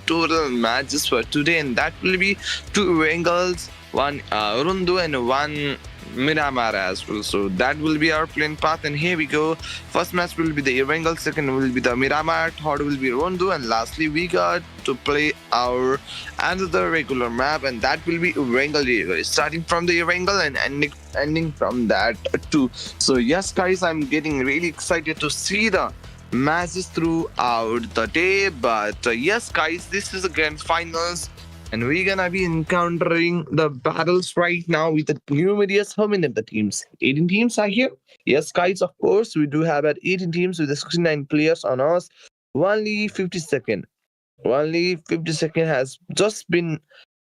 total matches for today, and that will be two Bengals, one Rundu, and one Miramar as well. So that will be our playing path. And here we go. First match will be the Bengal, second will be the Miramar, third will be Rundu, and lastly we got to play our another regular map, and that will be Bengal. Starting from the Bengal and ending from that too. So yes, guys, I'm getting really excited to see the matches throughout the day. But yes, guys, this is the grand finals, and we're gonna be encountering the battles right now with the numerous how many of the teams? 18 teams are here. Yes, guys, of course, we do have at 18 teams with the 69 players on us. Only 50 second. Only 50 second has just been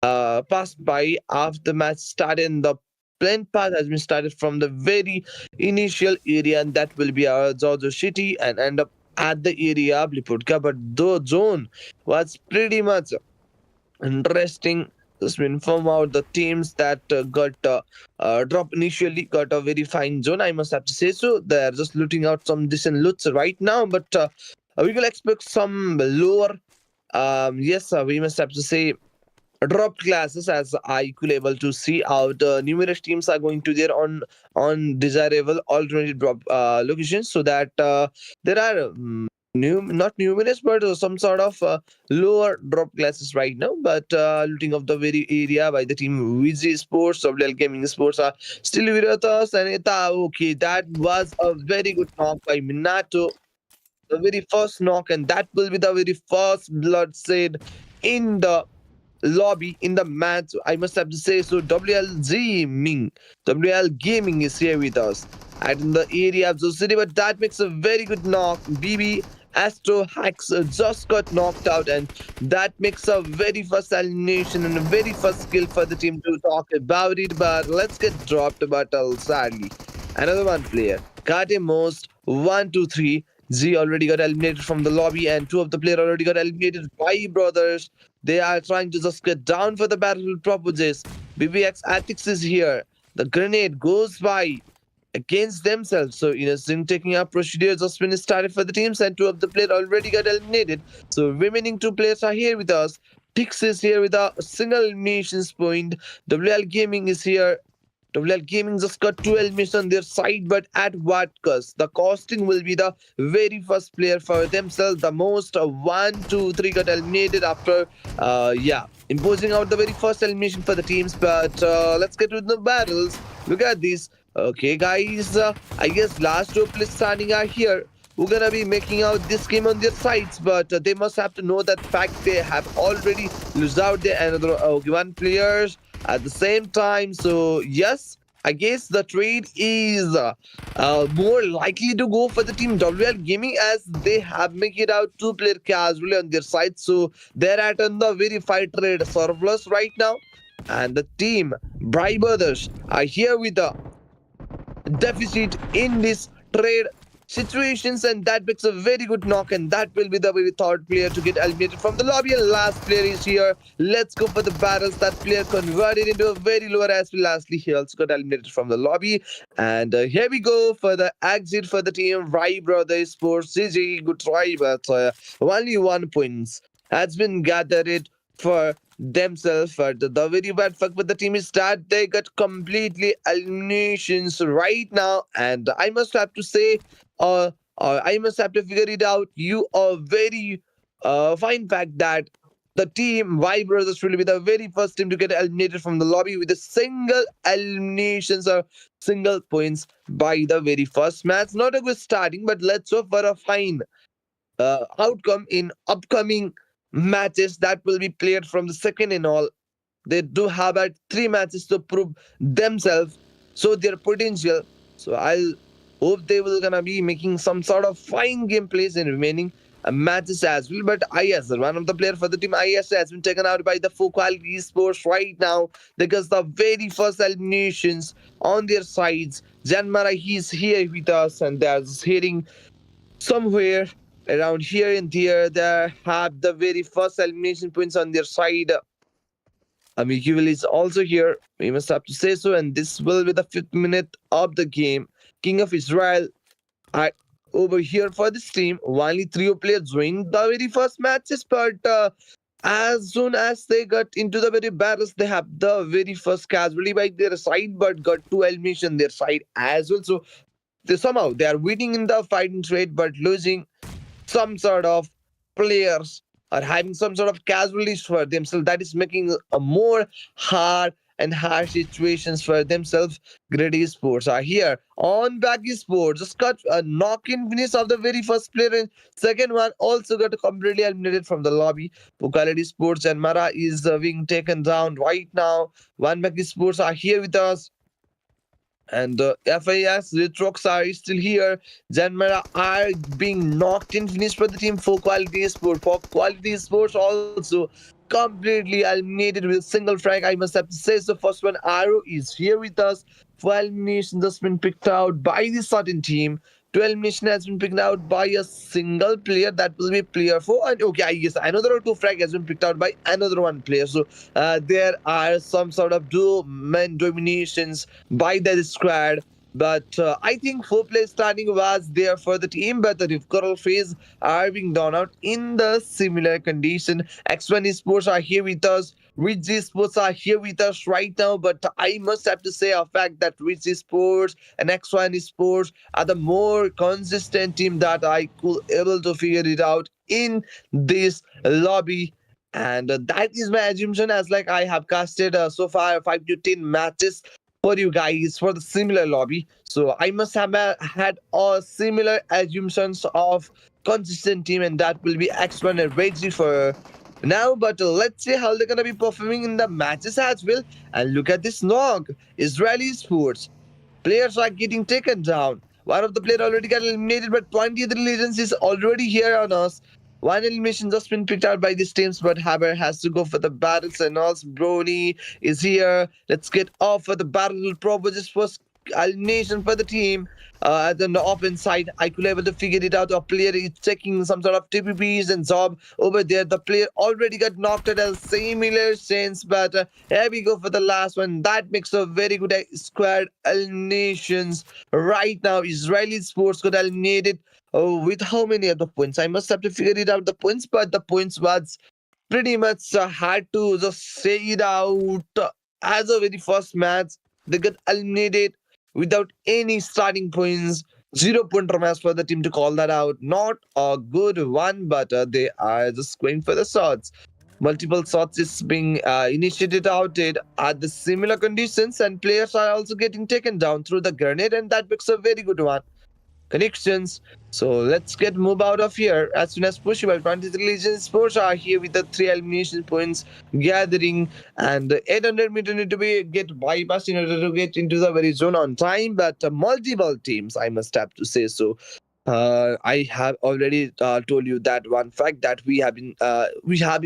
passed by after the match started, and the playing path has been started from the very initial area, and that will be our Georgia City, and end up at the area of Liputka. But the zone was pretty much interesting. Just to inform out the teams that got dropped initially got a very fine zone, I must have to say so. They're just looting out some decent loots right now, but we will expect some lower yes, we must have to say dropped classes, as I could able to see out numerous teams are going to their on desirable alternative drop locations, so that there are not numerous but some sort of lower drop classes right now. But looting of the very area by the team VG Sports, WL Gaming Sports are still with us, and okay, that was a very good knock by Minato, the very first knock, and that will be the very first blood said in the lobby in the match, I must have to say so. WL Gaming is here with us and in the area of the city, but that makes a very good knock. BB Astro Hacks just got knocked out, and that makes a very first elimination and a very first skill for the team to talk about it. But let's get dropped, but sadly, another one player, Kate Most 123. Z already got eliminated from the lobby, and two of the players already got eliminated. Five brothers, they are trying to just get down for the battle proposes. BBX Atix is here. The grenade goes by against themselves. So Innocent taking up procedure just been started for the teams, and two of the players already got eliminated. So remaining two players are here with us. Tix is here with a single eliminations point. WL Gaming is here. WL Gaming just got 2 eliminations on their side, but at what cost? The costing will be the very first player for themselves. The most 1, 2, 3 got eliminated after, yeah, imposing out the very first elimination for the teams. But let's get to the battles. Look at this. Okay, guys, I guess last two players standing are here. We're gonna be making out this game on their sides, but they must have to know that fact. They have already lost out their another one players at the same time. So yes, I guess the trade is more likely to go for the team WL Gaming, as they have make it out two-player casually on their side. So they're at on the verified trade surplus right now, and the team Bry Brothers are here with the deficit in this trade situations, and that makes a very good knock, and that will be the very third player to get eliminated from the lobby, and last player is here. Let's go for the battles. That player converted into a very lower as well. Lastly, he also got eliminated from the lobby, and here we go for the exit for the team Rai Brothers Sports. GG, good try, but only 1 points has been gathered for themselves. But the very bad fuck with the team is that they got completely eliminations right now, and I must have to say, I must have to figure it out. You are very fine fact that the team Y Brothers will be the very first team to get eliminated from the lobby with a single eliminations or single points by the very first match. Not a good starting, but let's hope for a fine outcome in upcoming matches that will be played from the second and all. They do have had 3 matches to prove themselves, so their potential. So I'll hope they will gonna be making some sort of fine gameplays in remaining matches as well. But IS, one of the player for the team IS, has been taken out by the HOPEesports right now because the very first eliminations on their sides. Janmara, he's here with us, and they're just hitting somewhere around here and there. They have the very first elimination points on their side. Amigul is also here. We must have to say so. And this will be the 5th minute of the game. King of Israel are over here for this team. Only 3 players joined the very first matches, but as soon as they got into the very battles, they have the very first casualty by their side, but got two elimination their side as well. So somehow they are winning in the fighting trade, but losing some sort of players are having some sort of casualties for themselves. That is making a more hard and harsh situations for themselves. Great esports are here on back esports. Just got a knock-in finish of the very first player, and second one also got completely eliminated from the lobby. Quality Sports and Mara is being taken down right now. One back esports are here with us, and FIS Retrox are still here. Janmara are being knocked in finish for the team for Quality Sport. For Quality Sports also completely eliminated with a single frag, I must have to say. So first one, Arrow is here with us. For elimination just been picked out by the certain team. 12 elimination has been picked out by a single player. That will be player 4. And okay, I guess another 2 frag has been picked out by another one player. So there are some sort of domain dominations by the squad. But I think 4 play starting was there for the team, but the recovery phase are being done out in the similar condition. X1 Esports are here with us. Rich Esports are here with us right now, but I must have to say a fact that Rich Esports and X1 Esports are the more consistent team that I could able to figure it out in this lobby, and that is my assumption, as like I have casted so far 5 to 10 matches for you guys for the similar lobby. So I must have had a similar assumptions of consistent team, and that will be X1 and Reggie for now. But let's see how they're gonna be performing in the matches as well. And look at this knock. Israeli Sports. Players are getting taken down. One of the players already got eliminated, but 23 Legends is already here on us. One elimination just been picked out by these teams, but Haber has to go for the battles, and also Brony is here. Let's get off for the battle. Probably just first elimination for the team. Then the offense side, I could able to figure it out. A player is checking some sort of TPPs and Zob over there. The player already got knocked at a similar sense, but here we go for the last one. That makes a very good squad eliminations right now. Israeli Sports got eliminated. Oh, with how many of the points? I must have to figure it out the points, but the points was pretty much hard to just say it out. As a very first match, they got eliminated without any starting points. 0 point match for the team to call that out. Not a good one, but they are just going for the shots. Multiple shots is being initiated out at the similar conditions, and players are also getting taken down through the grenade, and that makes a very good one. Connections. So let's get move out of here as soon as possible. 23 Legion Sports are here with the 3 elimination points gathering, and 800 meter need to be get bypassed in order to get into the very zone on time. But multiple teams, I must have to say so. I have already told you that one fact that we have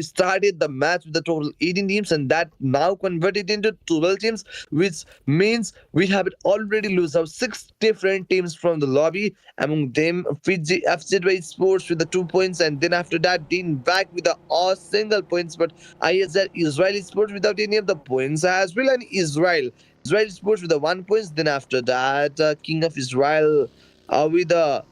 started the match with the total 18 teams, and that now converted into 12 teams, which means we have already lose out 6 different teams from the lobby. Among them, Fiji FZY Sports with the 2 points, and then after that, Dean back with the all single points. But ISL Israeli Sports without any of the points as well, and Israel Sports with the 1 points. Then after that, King of Israel with the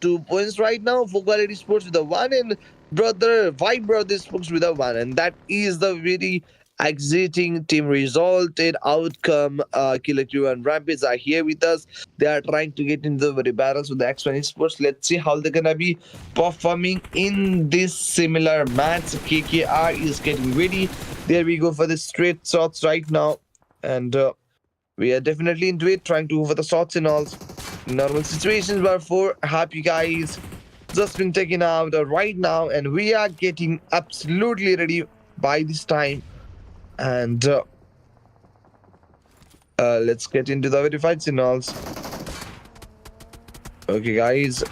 2 points right now. For Quality Sports with a one, and brother Vibe Brothers Sports with a one, and that is the very exiting team result and outcome. Killer Q and Rampage are here with us. They are trying to get into the very battles with the X1 Sports. Let's see how they're gonna be performing in this similar match. KKR is getting ready. There we go for the straight shots right now, and we are definitely into it, trying to go for the shots and all. Normal situations, but for happy guys just been taken out right now, and we are getting absolutely ready by this time. And let's get into the verified signals. Okay guys,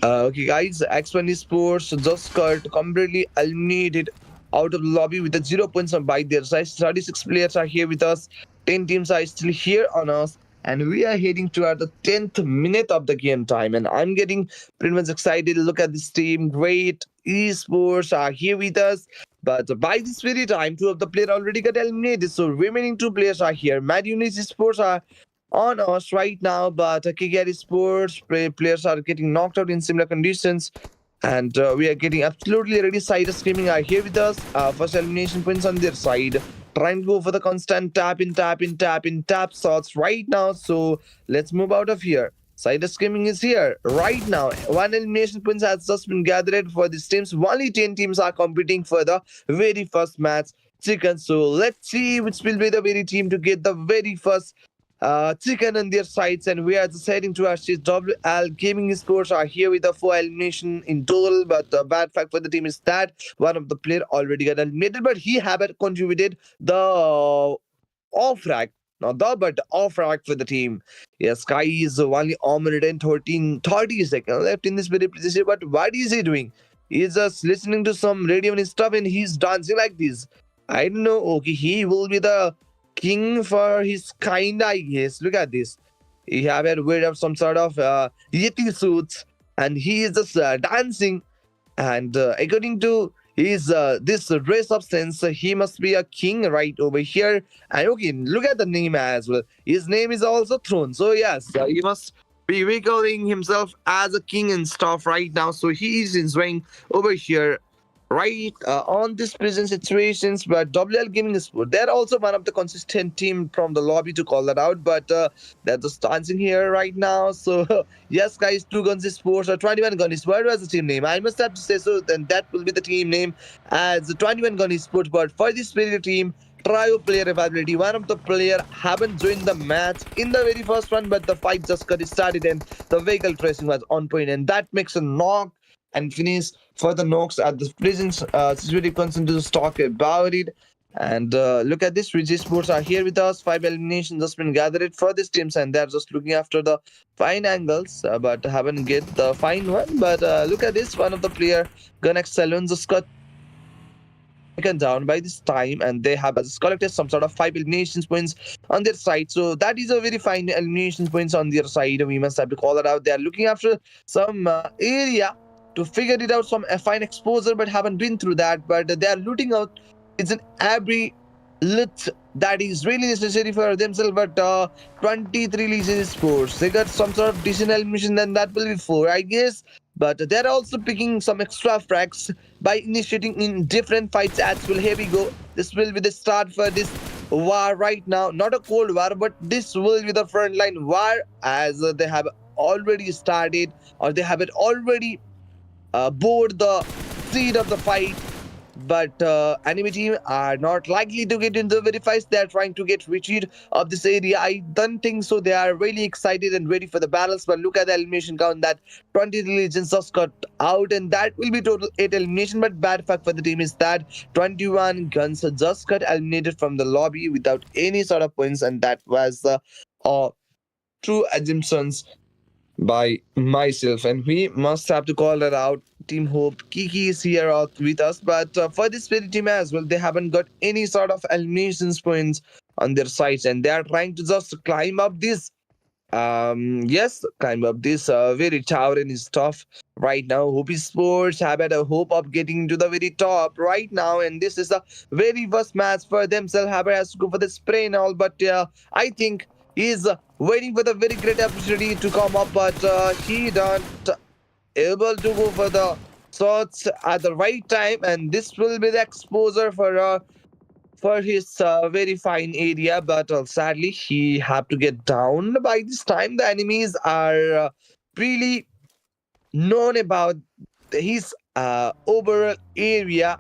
X1 Esports just got completely eliminated out of the lobby with the 0 points by their side. 36 players are here with us. 10 teams are still here on us. And we are heading toward the 10th minute of the game time. And I'm getting pretty much excited. Look at this team. Great esports are here with us. But by this very time, 2 of the players already got eliminated. So remaining 2 players are here. Mad Unis Esports are on us right now. But KKR Esports players are getting knocked out in similar conditions. And we are getting absolutely ready. Side screaming are here with us. First elimination points on their side. Trying to go for the constant tap in, tap in, tap in, tap shots right now. So let's move out of here. Side screaming is here right now. One elimination points has just been gathered for these teams. Only 10 teams are competing for the very first match. Chicken. So let's see which will be the very team to get the very first chicken on their sides, and we are just heading to our stage. WL Gaming Sports are here with a 4 elimination in total, but the bad fact for the team is that one of the player already got eliminated, but he haven't contributed the off rack. Not the but off rack for the team. Yes, Sky is only 1 minute and 30 seconds left in this very position, but what is he doing? He's just listening to some radio and stuff, and he's dancing like this. I don't know. Okay, he will be the king for his kind, I guess. Look at this. He have a wear of some sort of yeti suits, and he is just dancing. And according to his this race of sense, he must be a king right over here. And okay, look at the name as well. His name is also Throne. So yes, he must be wiggling himself as a king and stuff right now. So he is enjoying over here right on this present situations. But WL Gaming Sport, they're also one of the consistent team from the lobby to call that out, but they're just dancing here right now. So yes guys, 2 Guns Sports or 21 Guns, what was the team name? I must have to say so, then that will be the team name as 21 Guns Sports. But for this very team, trio player availability, one of the player haven't joined the match in the very first one, but the fight just got started and the vehicle tracing was on point, and that makes a knock and finish for the knocks at the present situation. Concerned to talk about it. And look at this, VG Sports are here with us. 5 eliminations just been gathered for these teams, and they're just looking after the fine angles, but haven't get the fine one. But look at this, one of the player Gunex Salon just got taken down by this time, and they have just collected some sort of 5 eliminations points on their side. So that is a very fine elimination points on their side. We must have to call it out. They are looking after some area to figure it out, some fine exposure, but haven't been through that. But they are looting out. It's an every lit that is really necessary for themselves. But 23 legion sports, they got some sort of decent elimination, then that will be 4, I guess. But they're also picking some extra frags by initiating in different fights as well. Here we go. This will be the start for this war right now. Not a cold war, but this will be the frontline war, as they have already started, or they have it already board the seed of the fight. But enemy team are not likely to get into the very fights. They are trying to get retreat of this area. I don't think so. They are really excited and ready for the battles. But look at the elimination count, that 20 legions just got out, and that will be total 8 elimination. But bad fact for the team is that 21 guns just got eliminated from the lobby without any sort of points, and that was the true assumptions by myself, and we must have to call that out. Team Hope Kiki is here with us, but for this very team as well, they haven't got any sort of eliminations points on their sides, and they are trying to just climb up this yes, climb up this very tower, and is tough right now. HOPEesports have had a hope of getting to the very top right now, and this is the very first match for themselves. Haber has to go for the spray and all, but I think he's waiting for the very great opportunity to come up, but he don't able to go for the shots at the right time, and this will be the exposure for his very fine area. But sadly, he have to get down by this time. The enemies are really known about his overall area.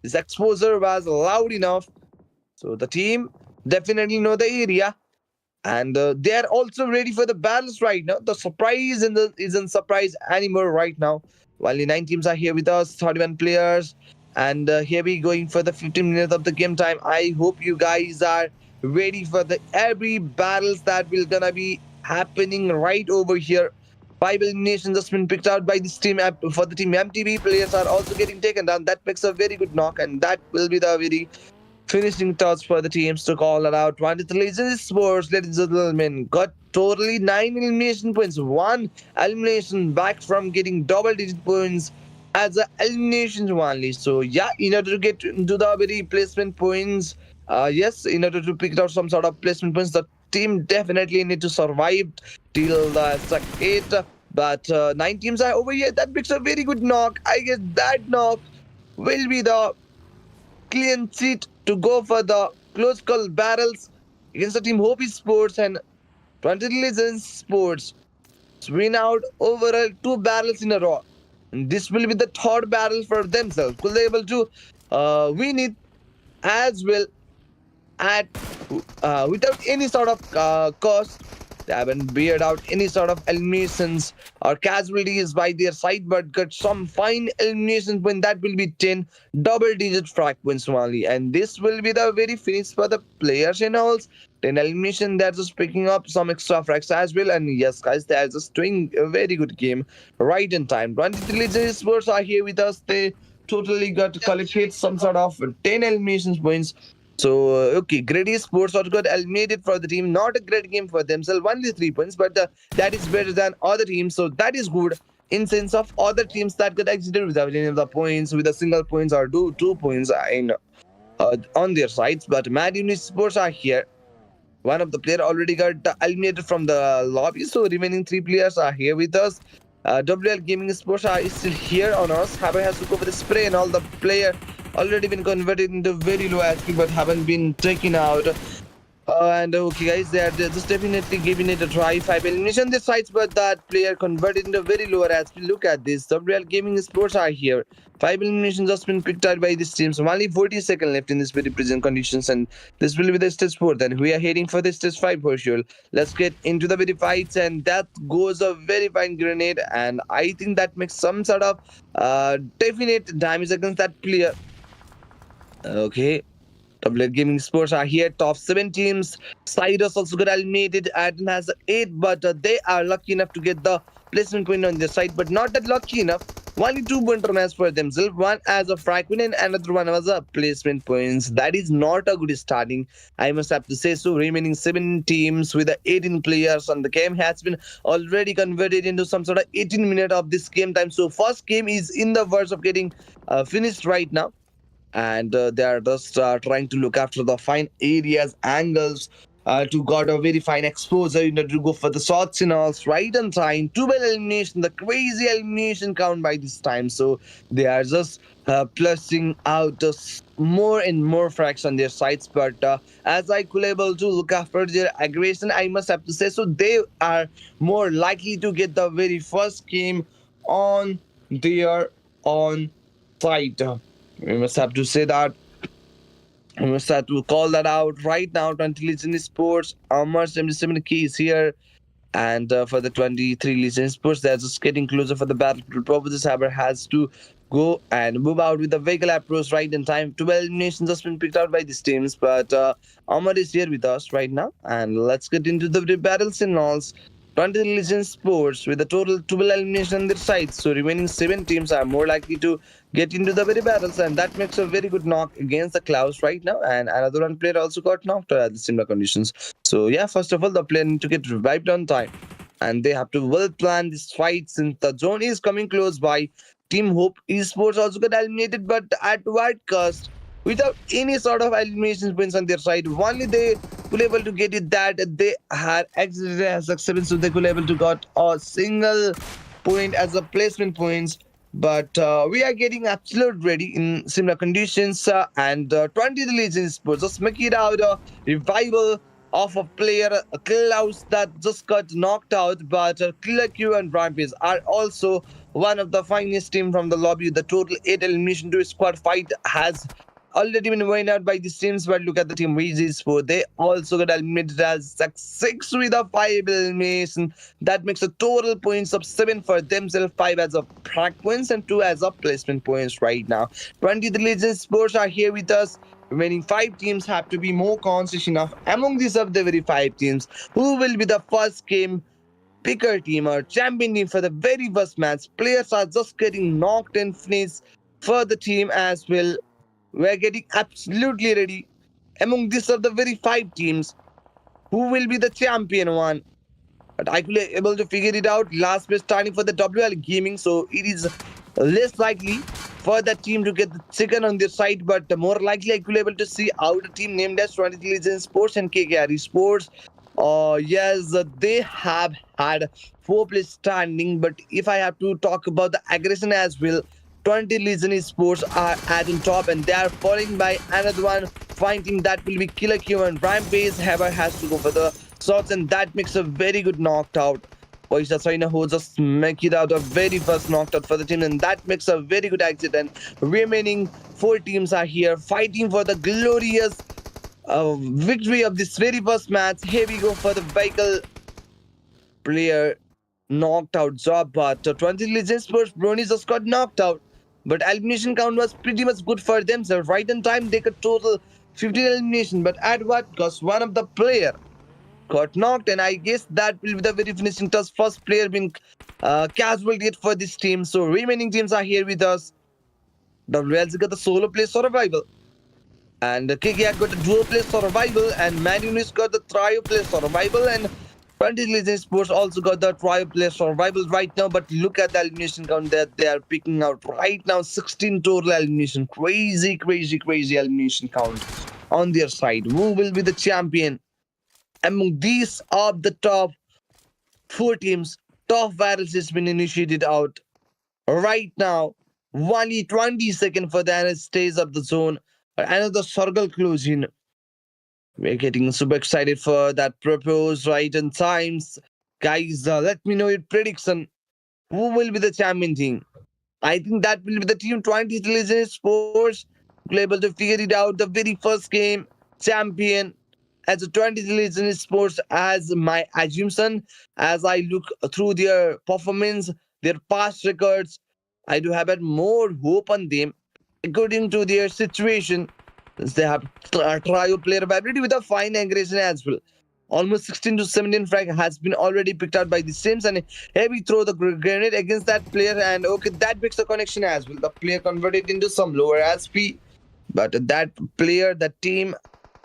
His exposure was loud enough, so the team definitely know the area, and they are also ready for the battles right now. The surprise isn't surprise anymore right now. Only 9 teams are here with us, 31 players, and here we going for the 15 minutes of the game time. I hope you guys are ready for the every battles that will gonna be happening right over here. 5 eliminations just been picked out by this team. For the team MTV, players are also getting taken down. That makes a very good knock, and that will be the very finishing touch for the teams to call it out. 23 Legends Sports, ladies and gentlemen, got totally 9 elimination points. 1 elimination back from getting double-digit points as a elimination only. So yeah, in order to get into the very placement points, yes, in order to pick out some sort of placement points, the team definitely need to survive till the 8 but 9 teams are over here. That makes a very good knock. I guess that knock will be the clean sheet to go for the close call battles against the team HOPEesports and 20 Legends Sports. Win out overall 2 battles in a row. And this will be the third battle for themselves. Will they able to win it as well at without any sort of cost? They haven't beared out any sort of eliminations or casualties by their side, but got some fine eliminations when that will be 10 double-digit frag points only. And this will be the very finish for the players and all. 10 elimination, they're just picking up some extra frags as well. And yes, guys, they're just doing a very good game right in time. 23 Legends Sports are here with us. They totally got to collect some sort of 10 eliminations points. So, okay, Grady Sports also got eliminated for the team. Not a great game for themselves, only 3 points, but that is better than other teams. So, that is good in sense of other teams that got exited without any of the points, with a single points or 2 points on their sides. But Mad Unit Sports are here. One of the player already got eliminated from the lobby, so remaining 3 players are here with us. WL Gaming Sports is still here on us. Haber has to go for the spray, and all the player already been converted into very low HP but haven't been taken out. And okay, guys, they're just definitely giving it a try. 5 elimination this sides, but that player converted into very lower HP. Look at this. WL Gaming Sports are here. 5 eliminations just been picked out by this team. So only 40 seconds left in this very present conditions, and this will be the stage 4. Then we are heading for the stage 5 for sure. Let's get into the very fights, and that goes a very fine grenade, and I think that makes some sort of definite damage against that player. Okay. Tablet Gaming Sports are here. Top 7 teams. Cyrus also got eliminated. Adden has 8, but they are lucky enough to get the placement point on their side, but not that lucky enough. Only 2 point as for themselves. One as a frag win and another one was a placement points. That is not a good starting, I must have to say so. Remaining 7 teams with the 18 players, and the game has been already converted into some sort of 18 minutes of this game time. So first game is in the verge of getting finished right now, and they are just trying to look after the fine areas, angles, to got a very fine exposure, to go for the shots and all right on time. 12 elimination, the crazy elimination count by this time. So they are just plussing out more and more frags on their sides. But as I could able to look after their aggression, I must have to say so, they are more likely to get the very first game on their own side. We must have to say that. We must have to call that out right now. 20 Legend Sports, Amar 77 key is here. And for the 23 Legend Sports, they're just getting closer for the battle. Probably this Haber has to go and move out with the vehicle approach right in time. 12 eliminations just been picked out by these teams. But Amar is here with us right now. And let's get into the battles and alls. 20 Legend Sports with a total 12 elimination on their side. So remaining 7 teams are more likely to get into the very battles, and that makes a very good knock against the Klaus right now. And another one player also got knocked at the similar conditions. So yeah, first of all, the player need to get revived on time, and they have to well plan this fight since the zone is coming close by. Team Hope Esports also got eliminated, but at what cost? Without any sort of elimination points on their side, only they could able to get it that they had exited as successful, so they could able to got a single point as a placement points. But we are getting absolute ready in similar conditions, and 20 the Legends Sports just make it out a revival of a player, Klaus, that just got knocked out. But Killer Q and Rampage are also one of the finest team from the lobby. The total 8 elimination to squad fight has already been won out by these teams. But look at the team Wages for they also got eliminated as 6 with a 5 elimination. That makes a total points of 7 for themselves, 5 as a frag points and 2 as a placement points right now. 20 the Legends Sports are here with us. Remaining 5 teams have to be more conscious enough. Among these of the very 5 teams, who will be the first game picker team or champion team for the very first match? Players are just getting knocked and finished for the team as well. We're getting absolutely ready. Among these of the very 5 teams, who will be the champion one? But I could be able to figure it out. Last place starting for the WL Gaming, so it is less likely for that team to get the second on their side, but more likely I could be able to see out a team named as 20 Legends Sports and KKR Sports Yes, they have had 4 players standing, but if I have to talk about the aggression as well, 20 Legion Sports are at the top and they are following by another one fine team that will be Killer Q and Rampage. Haber has to go for the shots and that makes a very good knocked out. Poisha Saina who just make it out a very first knocked out for the team and that makes a very good exit and remaining 4 teams are here fighting for the glorious victory of this very first match. Here we go for the vehicle player knocked out job, but 20 Legends Sports Bronies just got knocked out. But elimination count was pretty much good for themselves. Right in time, they could total 15 elimination, but at what cost? One of the player got knocked, and I guess that will be the very finishing touch. First player being casualty for this team. So remaining teams are here with us. WLC got the solo play survival. And KKR got the dual play survival, and Man Uni's got the trio play survival, and 20 Legend Sports also got the trio play survival right now. But look at the elimination count that they are picking out right now 16 total elimination. Crazy, crazy, crazy elimination count on their side. Who will be the champion? Among these of the top 4 teams, top virus has been initiated out right now. Only 20 seconds for the NS stays of the zone. Another circle closing. We're getting super excited for that propose right in times. Guys, let me know your prediction. Who will be the champion team? I think that will be the team 20 Legend Sports. Able to figure it out the very first game. Champion as a 20 Legend Sports as my assumption. As I look through their performance, their past records, I do have more hope on them according to their situation. They have trio player ability with a fine aggression as well. Almost 16 to 17 frag has been already picked out by the Sims and heavy throw the grenade against that player and okay that makes the connection as well. The player converted into some lower SP, but that player, that team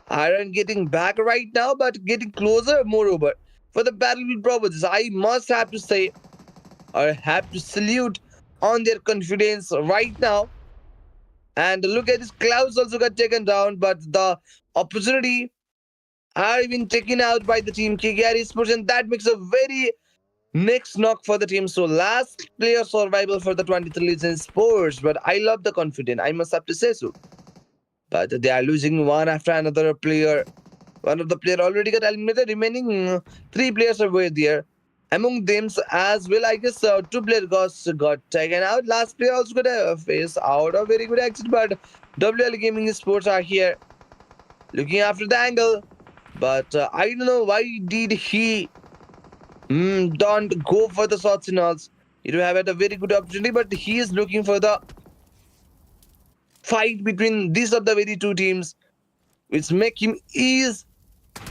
aren't getting back right now but getting closer. Moreover, for the Battlefield Brothers, I must have to say or have to salute on their confidence right now. And look at this, Clouds also got taken down, but the opportunity are been taken out by the team KKR Esports, and that makes a very next knock for the team. So last player survival for the 23 Legends Sports, but I love the confidence, I must have to say so. But they are losing one after another player. One of the player already got eliminated. Remaining 3 players are were there. Among them as well, I guess 2 players got taken out. Last player also got a face out. A very good exit, but WL Gaming Sports are here looking after the angle. But I don't know why did he don't go for the shots and alls. He would have had a very good opportunity, but he is looking for the fight between these of the very 2 teams, which make him easy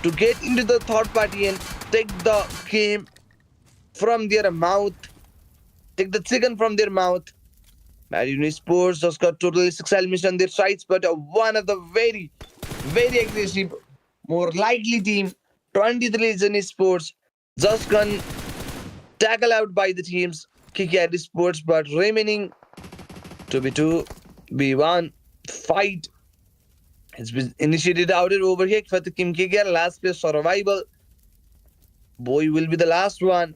to get into the third party and take the game from their mouth, take the chicken from their mouth. Marine Sports just got totally 6 elimination on their sides, but one of the very, very aggressive, more likely team, 23 Legend Sports, just got tackle out by the teams KKR Sports, but remaining 2v2, B1 fight has been initiated out over here for the Kim KKR. Last place survival. Boy will be the last one.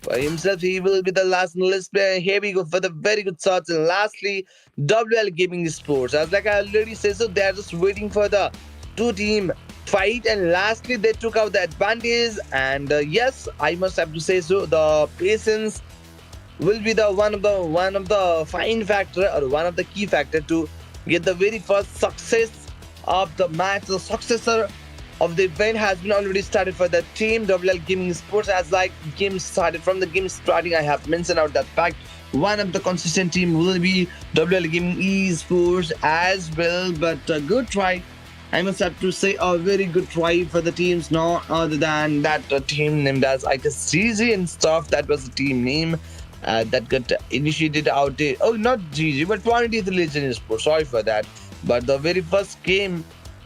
For himself, he will be the last on the list player. Here we go for the very good shots. And lastly, WL Gaming Sports. As like I already said, so they are just waiting for the 2 team fight. And lastly, they took out the advantage. And yes, I must have to say so. The patience will be the one of the fine factor or one of the key factor to get the very first success of the match. The successor of the event has been already started for the team WL Gaming Sports. As like game started from the game starting, I have mentioned out that fact. One of the consistent team will be WL Gaming Esports as well. But a good try, I must have to say, a very good try for the teams. No other than that team named as I guess GG and stuff. That was the team name. That got initiated out. Oh, not GG, but 20th Legend Sports. Sorry for that. But the very first game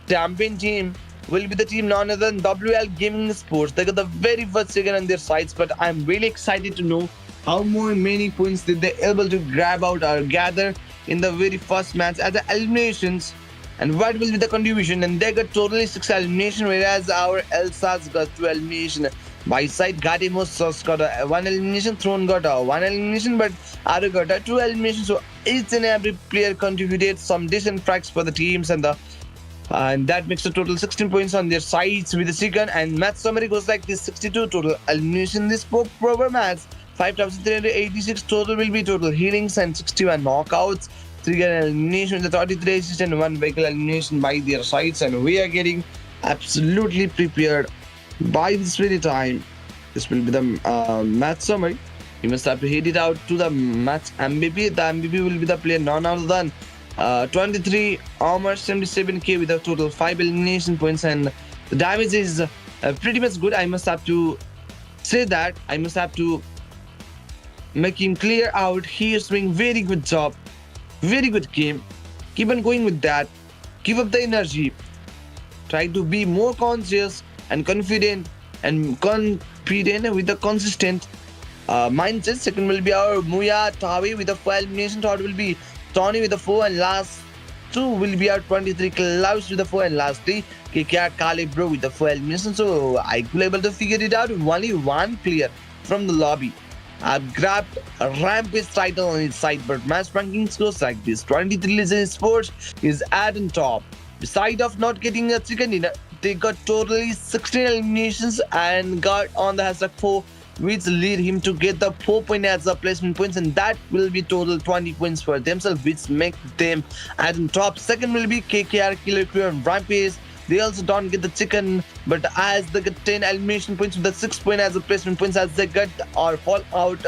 champion team will be the team none other than WL Gaming Sports. They got the very first second on their sides, but I'm really excited to know how many points did they able to grab out or gather in the very first match. As the eliminations And what will be the contribution? And they got totally 6 elimination, whereas our Elsa's got 2 elimination. By side, Gadimos got a 1 elimination, Throne got a 1 elimination, but Aru got a 2 elimination. So each and every player contributed some decent tracks for the teams, and that makes a total 16 points on their sides with the second. And match summary goes like this: 62 total elimination this proper match, 5,386 total will be total healings, and 61 knockouts, 3 elimination with the 33 assist and 1 vehicle elimination by their sides. And we are getting absolutely prepared by this very time. This will be the match summary. You must have to hit it out to the match MVP. The MVP will be the player none other than 23 armor, 77k with a total 5 elimination points, and the damage is pretty much good. I must have to say that. I must have to make him clear out. He is doing very good job, very good game. Keep on going with that. Give up the energy. Try to be more conscious and confident with the consistent mindset. Second will be our Muya Tawi with the 4 elimination. Third will be Tony with the 4, and last 2 will be our 23 Klaus with the 4, and lastly KKR Calibro with the 4 elimination. So I could able to figure it out. Only one player from the lobby grabbed a Rampage title on its side, but match rankings goes like this: 23 Legend Sports is at the top. Beside of not getting a chicken dinner, they got totally 16 eliminations and got on the hashtag 4, which lead him to get the 4 point as the placement points, and that will be total 20 points for themselves, which make them at the top. Second will be KKR Killer Crew and Rampage. They also don't get the chicken, but as they get 10 elimination points with the 6 point as the placement points, as they get or fall out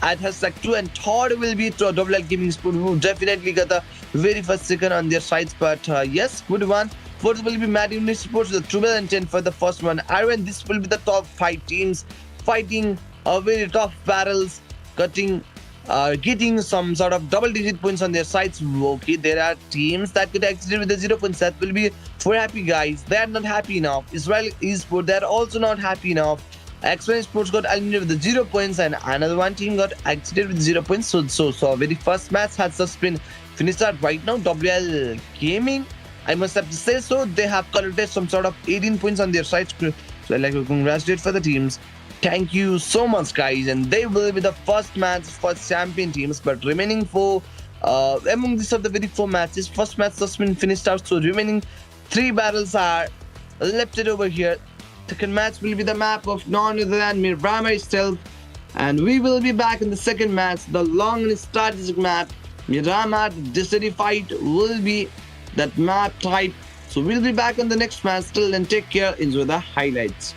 at hashtag 2. And third will be to Double L Gaming Sport, who definitely got the very first chicken on their sides, but yes, good one. Fourth will be Mad Unit Sports with the 12 and 10 for the first one. Iron, this will be the top 5 teams fighting very tough battles, getting some sort of double-digit points on their sides. Okay, there are teams that could exit with the 0 points. That will be for happy guys. They are not happy enough. Israel Esports, they are also not happy enough. X1 Sports got eliminated with the 0 points, and another one team got exited with 0 points. So very first match has just been finished out right now. WL Gaming, I must have to say so, they have collected some sort of 18 points on their sides. So I'd like to congratulate for the teams. Thank you so much, guys, and they will be the first match for champion teams. But remaining 4 among these of the very 4 matches, first match has been finished out, so remaining 3 battles are left over here. Second match will be the map of none other than Miramar itself, and we will be back in the second match, the long and strategic map. Miramar, the city fight will be that map type. So we'll be back in the next match. Till then, take care, enjoy the highlights.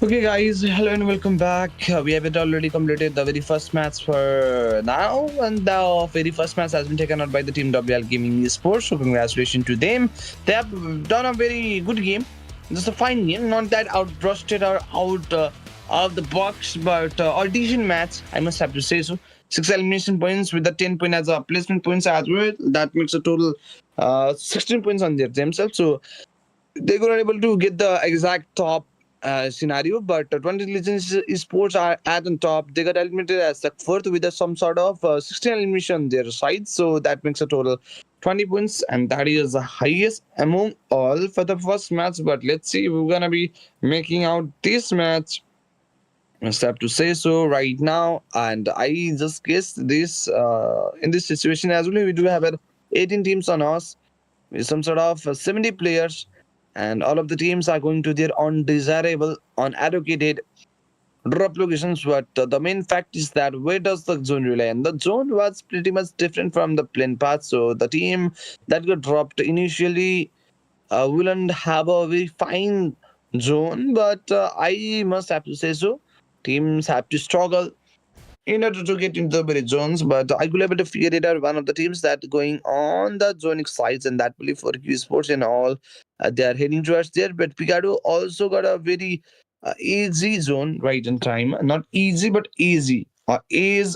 Okay, guys, hello and welcome back. We have already completed the very first match for now, and the very first match has been taken out by the team WL Gaming Esports. So, congratulations to them. They have done a very good game. Just a fine game, not that out-rusted or out of the box, but a decent match, I must have to say so. 6 elimination points with the 10 point as a placement points as well. That makes a total 16 points on themselves. So, they were able to get the exact top scenario, but 20 Legends Esports are at the top. They got eliminated as the fourth with some sort of 16 elimination on their side, so that makes a total 20 points, and that is the highest among all for the first match. But let's see, we're gonna be making out this match. I just have to say so right now, and I just guessed this in this situation as well. We do have 18 teams on us with some sort of 70 players, and all of the teams are going to their undesirable, unallocated drop locations. But the main fact is that where does the zone rely? And the zone was pretty much different from the plane path. So the team that got dropped initially wouldn't have a very fine zone, but I must have to say so. Teams have to struggle in order to get into the very zones, but I could able to figure it out. One of the teams that going on the zonic sides, and that believe for Q Sports and all, they are heading towards there. But Picado also got a very easy zone right in time. Not easy, but easy. Is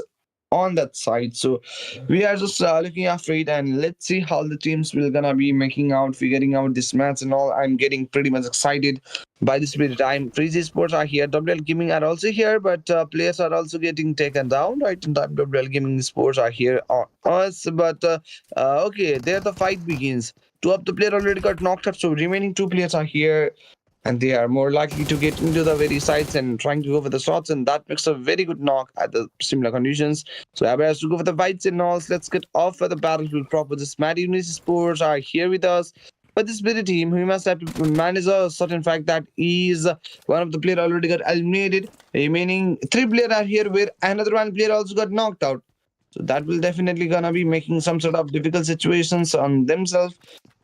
on that side. So we are just looking after it, and let's see how the teams will gonna be making out, figuring out this match and all. I'm getting pretty much excited by this period of time. Freezy Sports are here, WL Gaming are also here, but players are also getting taken down. Right in time, WL Gaming Sports are here on us, but okay, there the fight begins. Two of the players already got knocked out, so remaining two players are here, and they are more likely to get into the very sides and trying to go for the shots, and that makes a very good knock at the similar conditions. So Abra has to go for the fights and all. Let's get off for the battlefield proper. The Smat Unity Sports are here with us. But this very team, we must have to manage a certain fact that is one of the player already got eliminated. Remaining three players are here, where another one player also got knocked out. So that will definitely gonna be making some sort of difficult situations on themselves.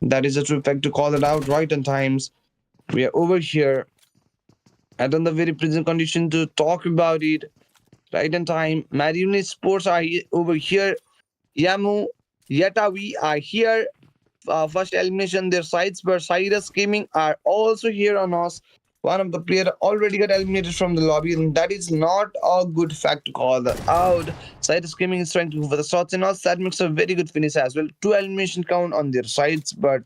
That is a true fact to call it out right on times. We are over here and on the very present condition to talk about it right in time. Marine Sports are over here. Yamu, Yatawi are here. First elimination, their sides, but Cyrus Gaming are also here on us. One of the player already got eliminated from the lobby, and that is not a good fact to call that out. Cyrus Gaming is trying to go for the shots and all. That makes a very good finish as well. Two elimination count on their sides, but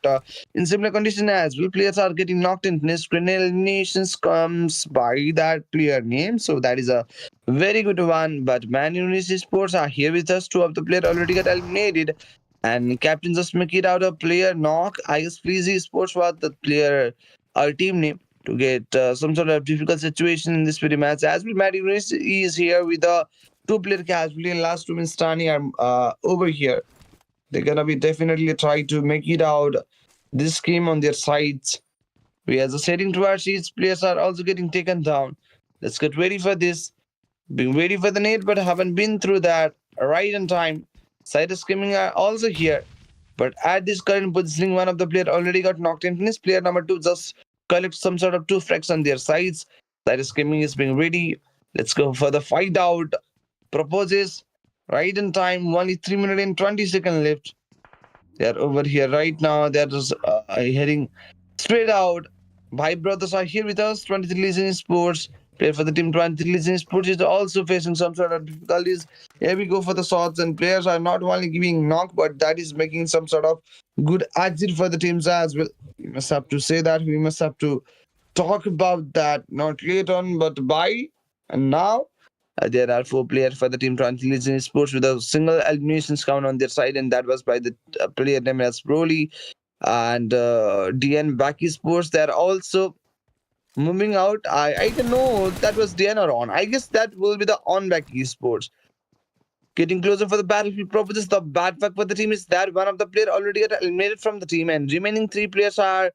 in similar condition as well, players are getting knocked in. Screen eliminations comes by that player name, so that is a very good one. But Man United Sports are here with us. Two of the player already got eliminated, and captain just make it out a player knock. I guess Freezy Sports was the player, our team name, to get some sort of difficult situation in this very match. As well, Matty Race is here with a two-player casualty, and last two Minstani are over here. They're gonna be definitely try to make it out this game on their sides. We are just heading towards each players are also getting taken down. Let's get ready for this. Being ready for the net, but haven't been through that right in time. Cyrus Gaming are also here. But at this current positioning, one of the player already got knocked in. Finish player number two just collect some sort of two frags on their sides. Cyrus Gaming is being ready. Let's go for the fight out. Proposes right in time. Only 3 minutes and 20 seconds left. They are over here right now. They are just heading straight out. Bhai brothers are here with us. 23 Legion Sports. Player for the team 23 Legion Sports is also facing some sort of difficulties. Here we go for the shots, and players are not only giving knock, but that is making some sort of good exit for the teams as well. We must have to say that. We must have to talk about that. Not late on, but by. And now there are four players for the team 20 Legion Sports with a single elimination count on their side, and that was by the player named as Broly and DN Baki Sports. They're also moving out. I don't know that was DN or on. I guess that will be the on Baki Sports. Getting closer for the battlefield proposes. The bad fact for the team is that one of the player already got eliminated from the team, and remaining three players are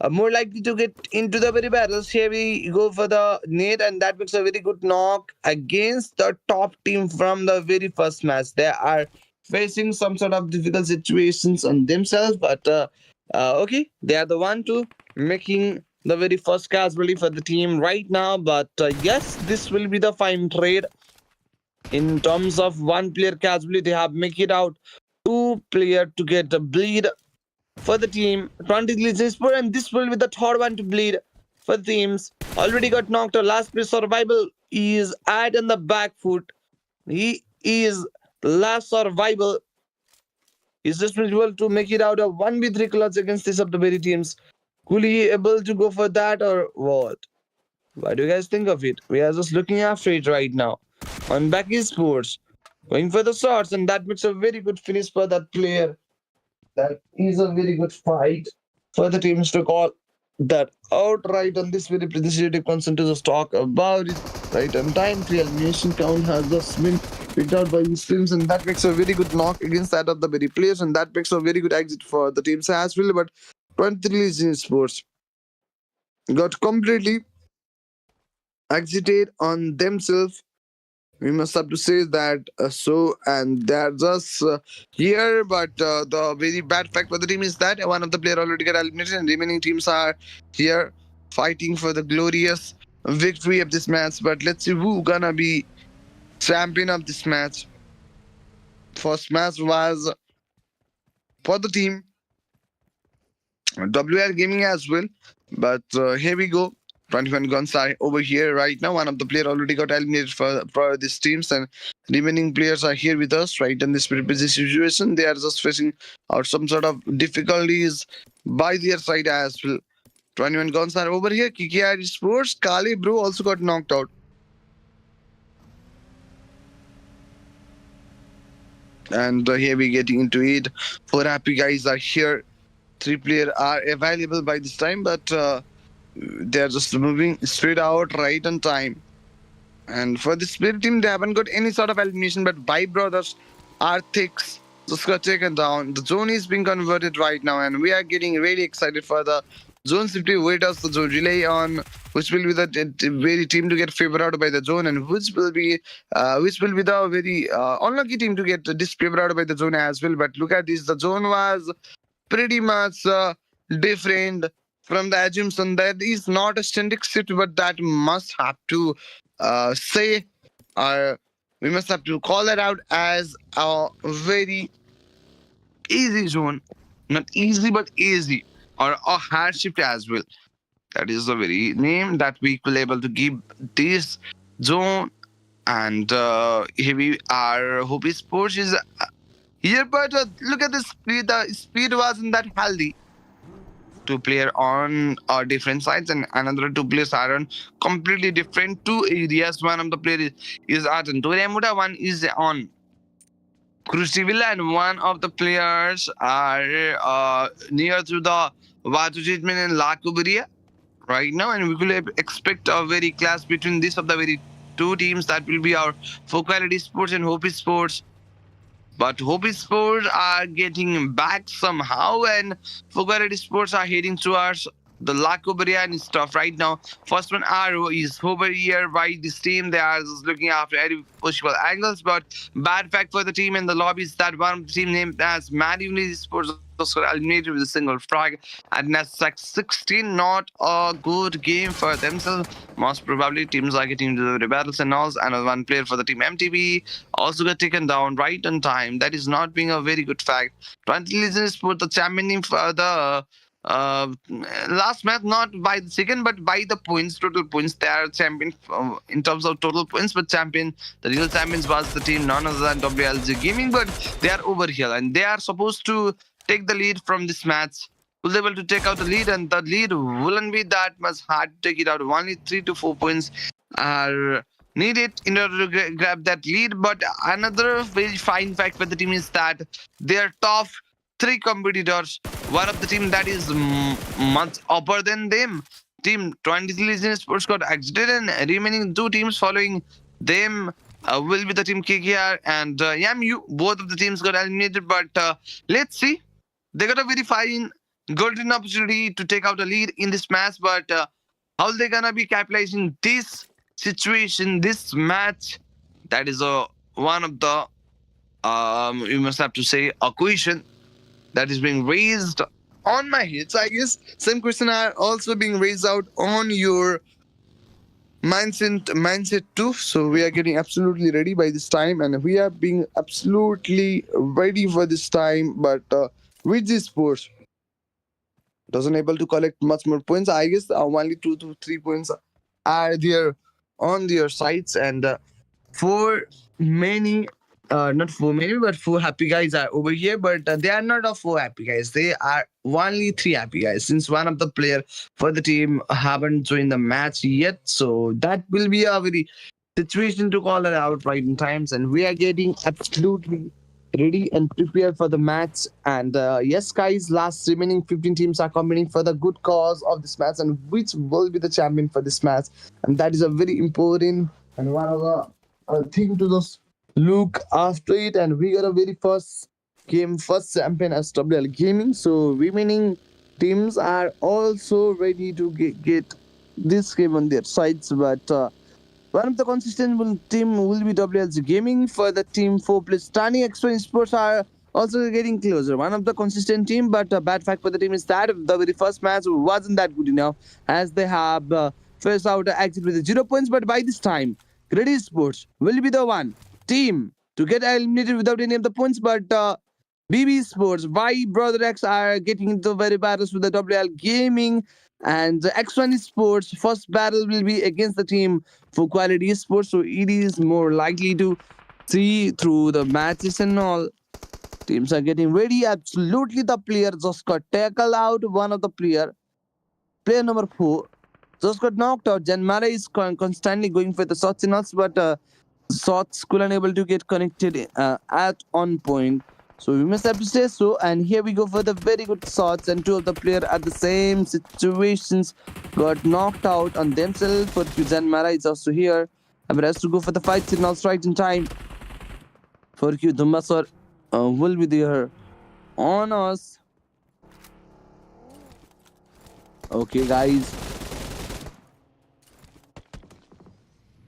more likely to get into the very battles. Here we go for the nade, and that makes a very good knock against the top team from the very first match. They are facing some sort of difficult situations on themselves, but okay, they are the one to making the very first casualty for the team right now. But yes, this will be the fine trade. In terms of one player casualty, they have make it out two player to get a bleed for the team. 20 Legends per, and this will be the third one to bleed for the teams. Already got knocked out. Last player survival is at in the back foot. He is the last survival. Is just able to make it out of 1v3 clutch against this of the very teams. Could he able to go for that or what? What do you guys think of it? We are just looking after it right now. On back esports. Going for the shots, and that makes a very good finish for that player. That is a very good fight for the teams to call that outright on this very appreciative concern to just talk about it right on time. 3 elimination count has just been picked out by these teams, and that makes a very good knock against that of the very players, and that makes a very good exit for the teams as well. But 23 sports got completely exited on themselves. We must have to say that and they're just here. But the very bad fact for the team is that one of the player already got eliminated, and remaining teams are here fighting for the glorious victory of this match. But let's see who gonna be champion of this match. First match was for the team WR Gaming as well. But here we go. 21 guns are over here right now. One of the player already got eliminated for these teams, and remaining players are here with us right in this situation. They are just facing out some sort of difficulties by their side as well. 21 guns are over here. KKR Sports, Kali Bro also got knocked out. And here we getting into it. 4 happy guys are here. 3 players are available by this time, but they're just moving straight out right on time. And for the split team, they haven't got any sort of elimination, but Vibe Brothers, RTX just got taken down. The zone is being converted right now, and we are getting really excited for the zone safety. Where does the zone relay on? Which will be the very team to get favored out by the zone, and which will be the very unlucky team to get disfavored out by the zone as well. But look at this, the zone was pretty much different from the assumption. That is not a static shift, but that must have to say, or we must have to call it out as a very easy zone. Not easy, but easy, or a hard shift as well. That is the very name that we will able to give this zone. And here we are. HOPEesports is here, but look at the speed. The speed wasn't that healthy. 2 players on different sides, and another 2 players are on completely different 2 areas. One of the players is at Toremuda, one is on Crucible, and one of the players are near to the Watu treatment in La Cuberia right now, and we will expect a very clash between this of the very 2 teams. That will be our Focality Sports and HOPEesports. But HOPEesports are getting back somehow, and Focality Sports are heading towards the La Cuberia and stuff right now. First one arrow is over here by this team. They are just looking after any possible angles, but bad fact for the team in the lobby is that one of the team named as Mad Unity Sports was eliminated with a single frag at NASDAQ 16. Not a good game for themselves. Most probably teams are getting into the battles and all. Another 1 player for the team MTV also got taken down right on time. That is not being a very good fact. 20 Legends put the champion for the last match, not by the second, but by the points, total points. They are champion in terms of total points, but champion, the real champions was the team none other than WLG Gaming. But they are over here, and they are supposed to take the lead from this match. Will be able to take out the lead, and the lead wouldn't be that much hard to take it out. Only 3 to 4 points are needed in order to grab that lead. But another very fine fact for the team is that their top 3 competitors, one of the team that is much upper than them, team 23 Legends Sports got exited, and remaining 2 teams following them will be the team KKR and YAMU. Both of the teams got eliminated, but let's see. They got a very fine golden opportunity to take out a lead in this match, but how they gonna be capitalizing this situation, this match? That is one of the you must have to say a question that is being raised on my hits. I guess same question are also being raised out on your mindset too. So we are getting absolutely ready by this time, and we are being absolutely ready for this time. But with this sports doesn't able to collect much more points. I guess only 2 to 3 points are there on their sides, and for many, not for many, but four happy guys are over here. But they are not of four happy guys. They are only three happy guys, since one of the player for the team haven't joined the match yet. So that will be a very situation to call it out right in times, and we are getting absolutely ready and prepared for the match. And yes, guys, last remaining 15 teams are competing for the good cause of this match, and which will be the champion for this match. And that is a very important and one of the thing to just look after it. And we got a very first game, first champion as WL Gaming. So remaining teams are also ready to get this game on their sides, but one of the consistent team will be WLG Gaming. For the team 4 plus Stani Expo Sports are also getting closer. One of the consistent team, but a bad fact for the team is that the very first match wasn't that good enough, as they have first out exit with 0 points. But by this time, Greedy Sports will be the one team to get eliminated without any of the points. But BB Sports, Y Brother X are getting into very battles with the WL Gaming, and the X1 Sports first battle will be against the team for Quality Sports. So it is more likely to see through the matches and all. Teams are getting ready. Absolutely, the player just got tackled out. One of the player number 4, just got knocked out. Jan Mara is constantly going for the shots and all, but shots couldn't able to get connected at on point. So we must have to say so. And here we go for the very good shots, and two of the player at the same situations got knocked out on themselves. For Jan Mara is also here, but has to go for the fight signals right in time. For Q Dumbasar will be there on us. Okay, guys.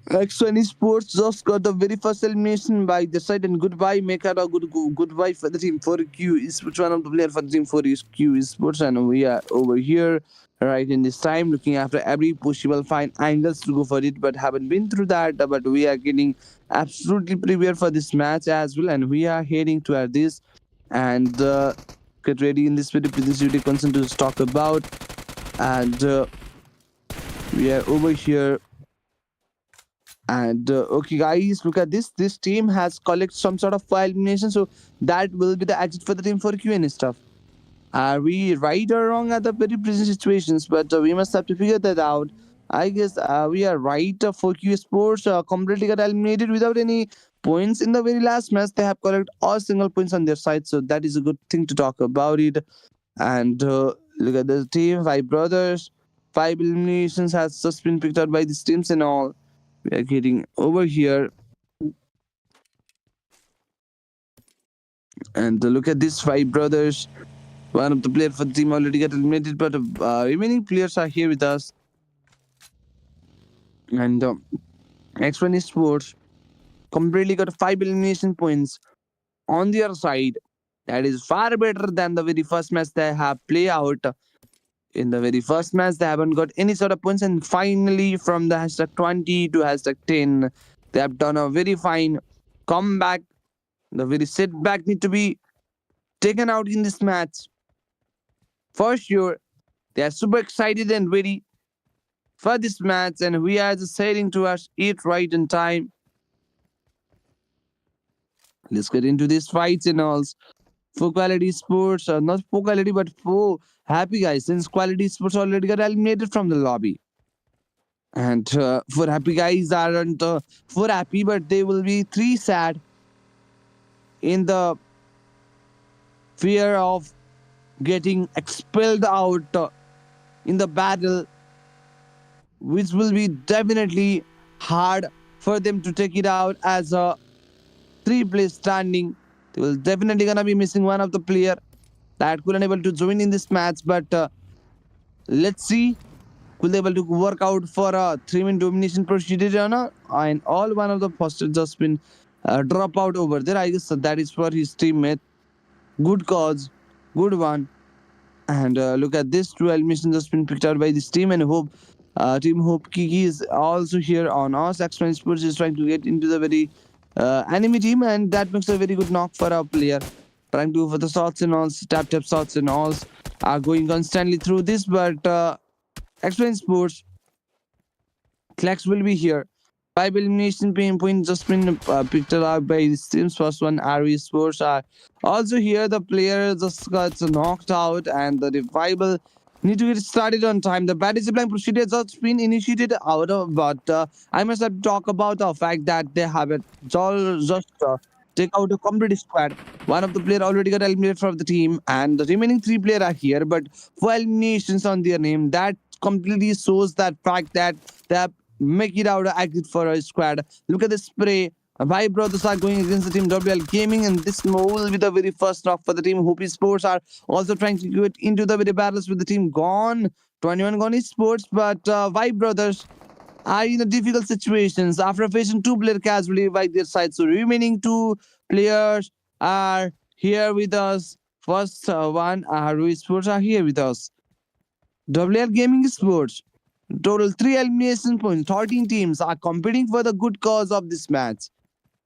X1 Sports just got the very first elimination by the side, and goodbye. Make it a goodbye for the team. For Q is one of the player for the team for Q Sports, and we are over here right in this time looking after every possible fine angles to go for it, but haven't been through that. But we are getting absolutely prepared for this match as well, and we are heading toward this. And get ready in this video. This video concern to talk about, and we are over here. And okay, guys, look at this. This team has collected some sort of elimination, so that will be the exit for the team for Q and stuff. Are we right or wrong at the very present situations? But we must have to figure that out. I guess we are right. For Q Sports completely got eliminated without any points in the very last match. They have collected all single points on their side, so that is a good thing to talk about it. And look at the team, 5 brothers, 5 eliminations has just been picked out by these teams and all. We are getting over here, and look at these 5 brothers. One of the players for the team already got eliminated, but remaining players are here with us. And X1 Sports completely got 5 elimination points on their side. That is far better than the very first match they have played out. In the very first match, they haven't got any sort of points, and finally, from the hashtag 20 to hashtag 10, they have done a very fine comeback. The very setback need to be taken out in this match. For sure, they are super excited and ready for this match, and we are just heading towards it right in time. Let's get into these fights and all. For Quality Sports, not for Quality, but for Happy Guys, since Quality Sports already got eliminated from the lobby. And for Happy Guys aren't for happy, but they will be 3 sad in the fear of getting expelled out in the battle, which will be definitely hard for them to take it out as a 3 place standing. They will definitely gonna be missing one of the player that couldn't able to join in this match, but let's see, will they able to work out for a 3-man domination procedure or not? And all one of the posters just been drop out over there. I guess that is for his teammate. Good cause, good one. And look at this, two eliminations just been picked out by this team, and hope team Hope Kiki is also here on us. X1 Sports is trying to get into the very enemy team, and that makes a very good knock for our player. Trying to go for the shots and alls, tap shots and alls are going constantly through this, but X1 Sports Flex will be here. 5 elimination points just been picked up by this team's first one. RE Sports are also here. The player just got knocked out, and the revival need to get started on time. The battle supplying procedure has just been initiated out of, but I must have to talk about the fact that they have it just take out a complete squad. One of the player already got eliminated from the team, and the remaining 3 players are here, but 4 eliminations on their name. That completely shows that fact that they have make it out exit for a squad. Look at the spray. My brothers are going against the team WL Gaming, and this will be the very first knock for the team. HOPEesports are also trying to get into the very battles with the team Gone. 21 Gone Esports, but Vibe Brothers are in a difficult situations after facing 2 player casually by their side. So remaining 2 players are here with us. First one, Rui Sports are here with us. WL Gaming Sports. Total 3 elimination points. 13 teams are competing for the good cause of this match.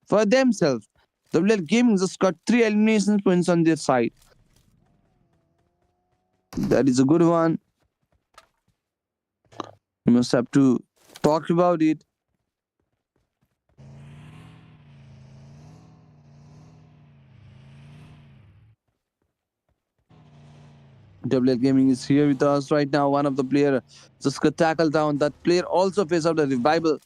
For themselves, WL Gaming just got 3 elimination points on their side. That is a good one. You must have to talk about it. WL Gaming is here with us right now. One of the player just got tackled down. That player also faced out a revival.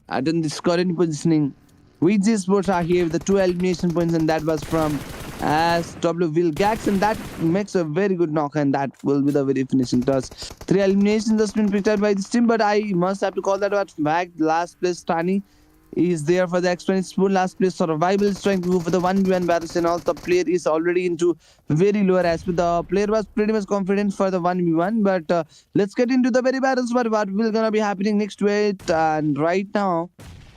I didn't score any positioning. VG Sports are here with the 2 elimination points, and that was from SW Will Gax, and that makes a very good knock, and that will be the very finishing touch. 3 eliminations just been picked up by this team, but I must have to call that out fact. Last place Tani is there for the X20 Spoon. Last place Survival is trying to go for the 1v1 battles, and also the player is already into very lower aspect. The player was pretty much confident for the 1v1, but let's get into the very battles. What will gonna be happening next to it? And right now,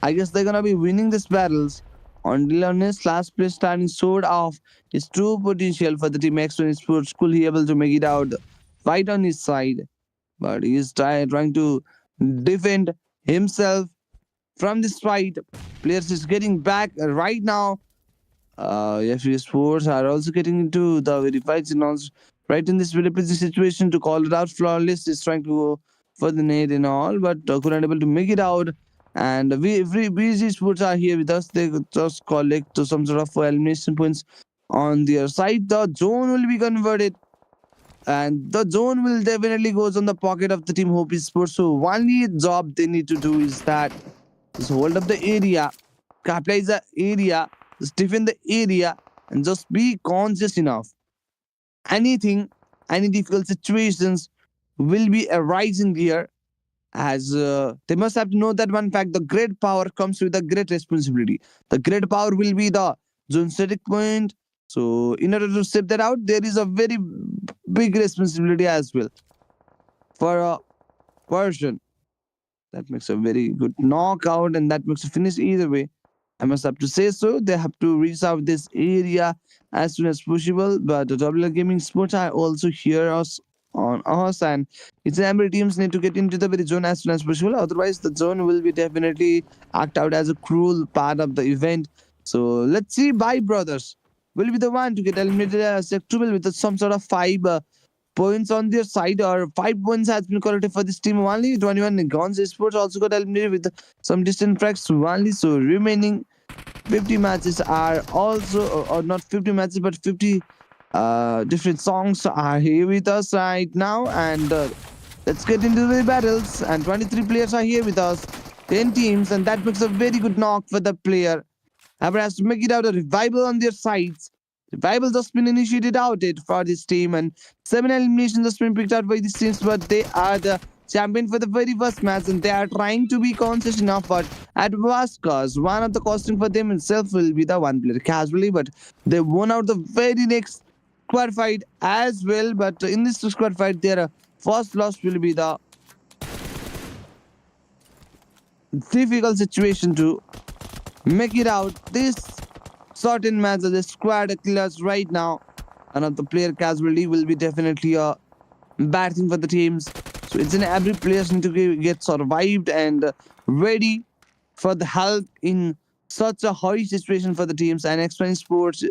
I guess they're gonna be winning these battles. Until honest, last place standing showed off his true potential for the team X20 Sports. Could he able to make it out? Fight on his side, but he is trying to defend himself from this fight. Players is getting back right now. FE Sports are also getting into the very fights and also right in this very busy situation to call it out. Flawless is trying to go for the nade and all, but couldn't able to make it out. And BG Sports are here with us. They just collect to some sort of elimination points on their side. The zone will be converted, and the zone will definitely goes on the pocket of the team HOPEesports. So only job they need to do is that just hold up the area, capitalize the area, just defend the area, and just be conscious enough. Anything, any difficult situations will be arising here, as they must have to know that one fact: the great power comes with a great responsibility. The great power will be the zone static point. So in order to set that out, there is a very big responsibility as well for a person. That makes a very good knockout, and that makes a finish either way. I must have to say so. They have to reach out this area as soon as possible. But the WL Gaming Sports are also here us on us, and its member teams need to get into the very zone as soon as possible. Otherwise, the zone will be definitely act out as a cruel part of the event. So let's see. Bye, brothers. Will be the one to get eliminated as acceptable with some sort of 5 points on their side, or 5 points has been collected for this team only. 21 Guns Esports also got eliminated with some distant fracks only. So remaining 50 matches are also, or not 50 matches, but 50 different songs are here with us right now. And let's get into the battles. And 23 players are here with us, 10 teams, and that makes a very good knock for the player. However, has to make it out a revival on their sides. Revival just been initiated out it for this team, and 7 eliminations just been picked out by these teams, but they are the champion for the very first match, and they are trying to be conscious enough, but at vast cost. One of the costing for them itself will be the 1 player casually, but they won out the very next squad fight as well. But in this squad fight, their first loss will be the difficult situation to make it out this certain match of the squad killers right now. Another player casualty will be definitely a bad thing for the teams. So it's in every players need to get survived and ready for the help in such a high situation for the teams. And X-Men Sports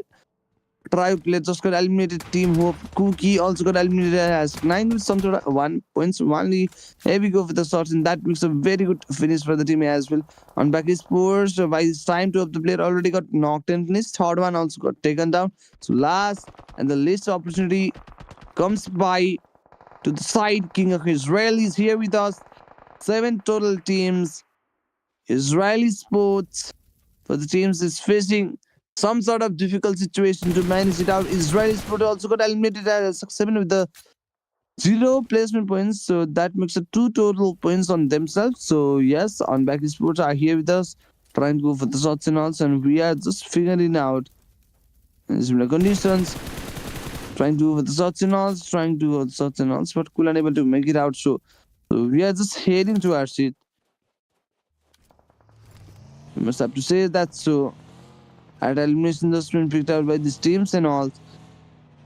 Tribe players just got eliminated. Team Hope Cookie also got eliminated as 9 with some sort of 1 points only. Here we go for the shots, and that makes a very good finish for the team as well. On back is Sports. By this time, two of the player already got knocked and finished. Third one also got taken down. So last and the least opportunity comes by to the side. King of Israel is here with us. 7 total teams. Israeli Sports for the teams is facing some sort of difficult situation to manage it out. Israeli Sport also got eliminated at 7 with the 0 placement points. So that makes it 2 total points on themselves. So yes, on back sports are here with us, trying to go for the shots and all, and we are just figuring out similar conditions, trying to go for the shots and all, trying to go for the shots and all, but cool unable to make it out. So we are just heading to our seat. We must have to say that. So at elimination just been picked out by these teams and all.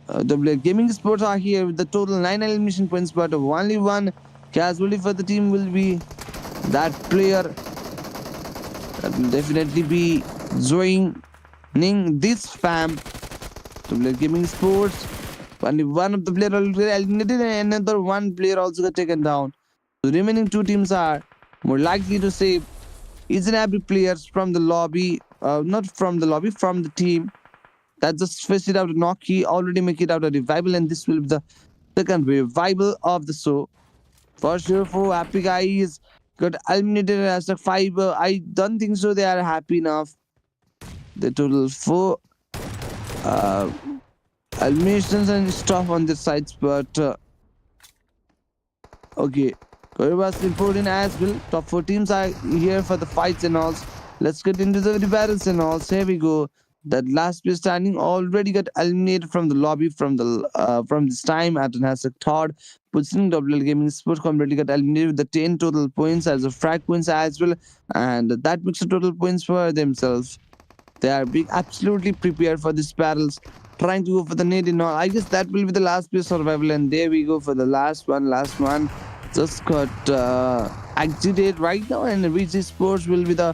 WA Gaming Sports are here with the total 9 elimination points, but only one casualty for the team will be that player that will definitely be joining this fam. WA Gaming Sports, only one of the player already eliminated and another one player also got taken down. The remaining 2 teams are more likely to save each and every players from the lobby, not from the lobby, from the team that just faced it out a knock. He already make it out a revival, and this will be the second revival of the show. For sure, for happy guys got eliminated as a 5. I don't think so. They are happy enough. The total 4 uh, eliminations and stuff on the sides, but okay. Korea's important as well. Top 4 teams are here for the fights and all. Let's get into the battles and all. Here we go. That last player standing already got eliminated from the lobby from this time at an hashtag third position. WL Gaming Sports completely got eliminated with the 10 total points as a frag points as well, and that makes the total points for themselves. They are being absolutely prepared for these battles, trying to go for the nade and all. I guess that will be the last player survival, and there we go for the last one. Last one just got exited right now, and VG Sports will be the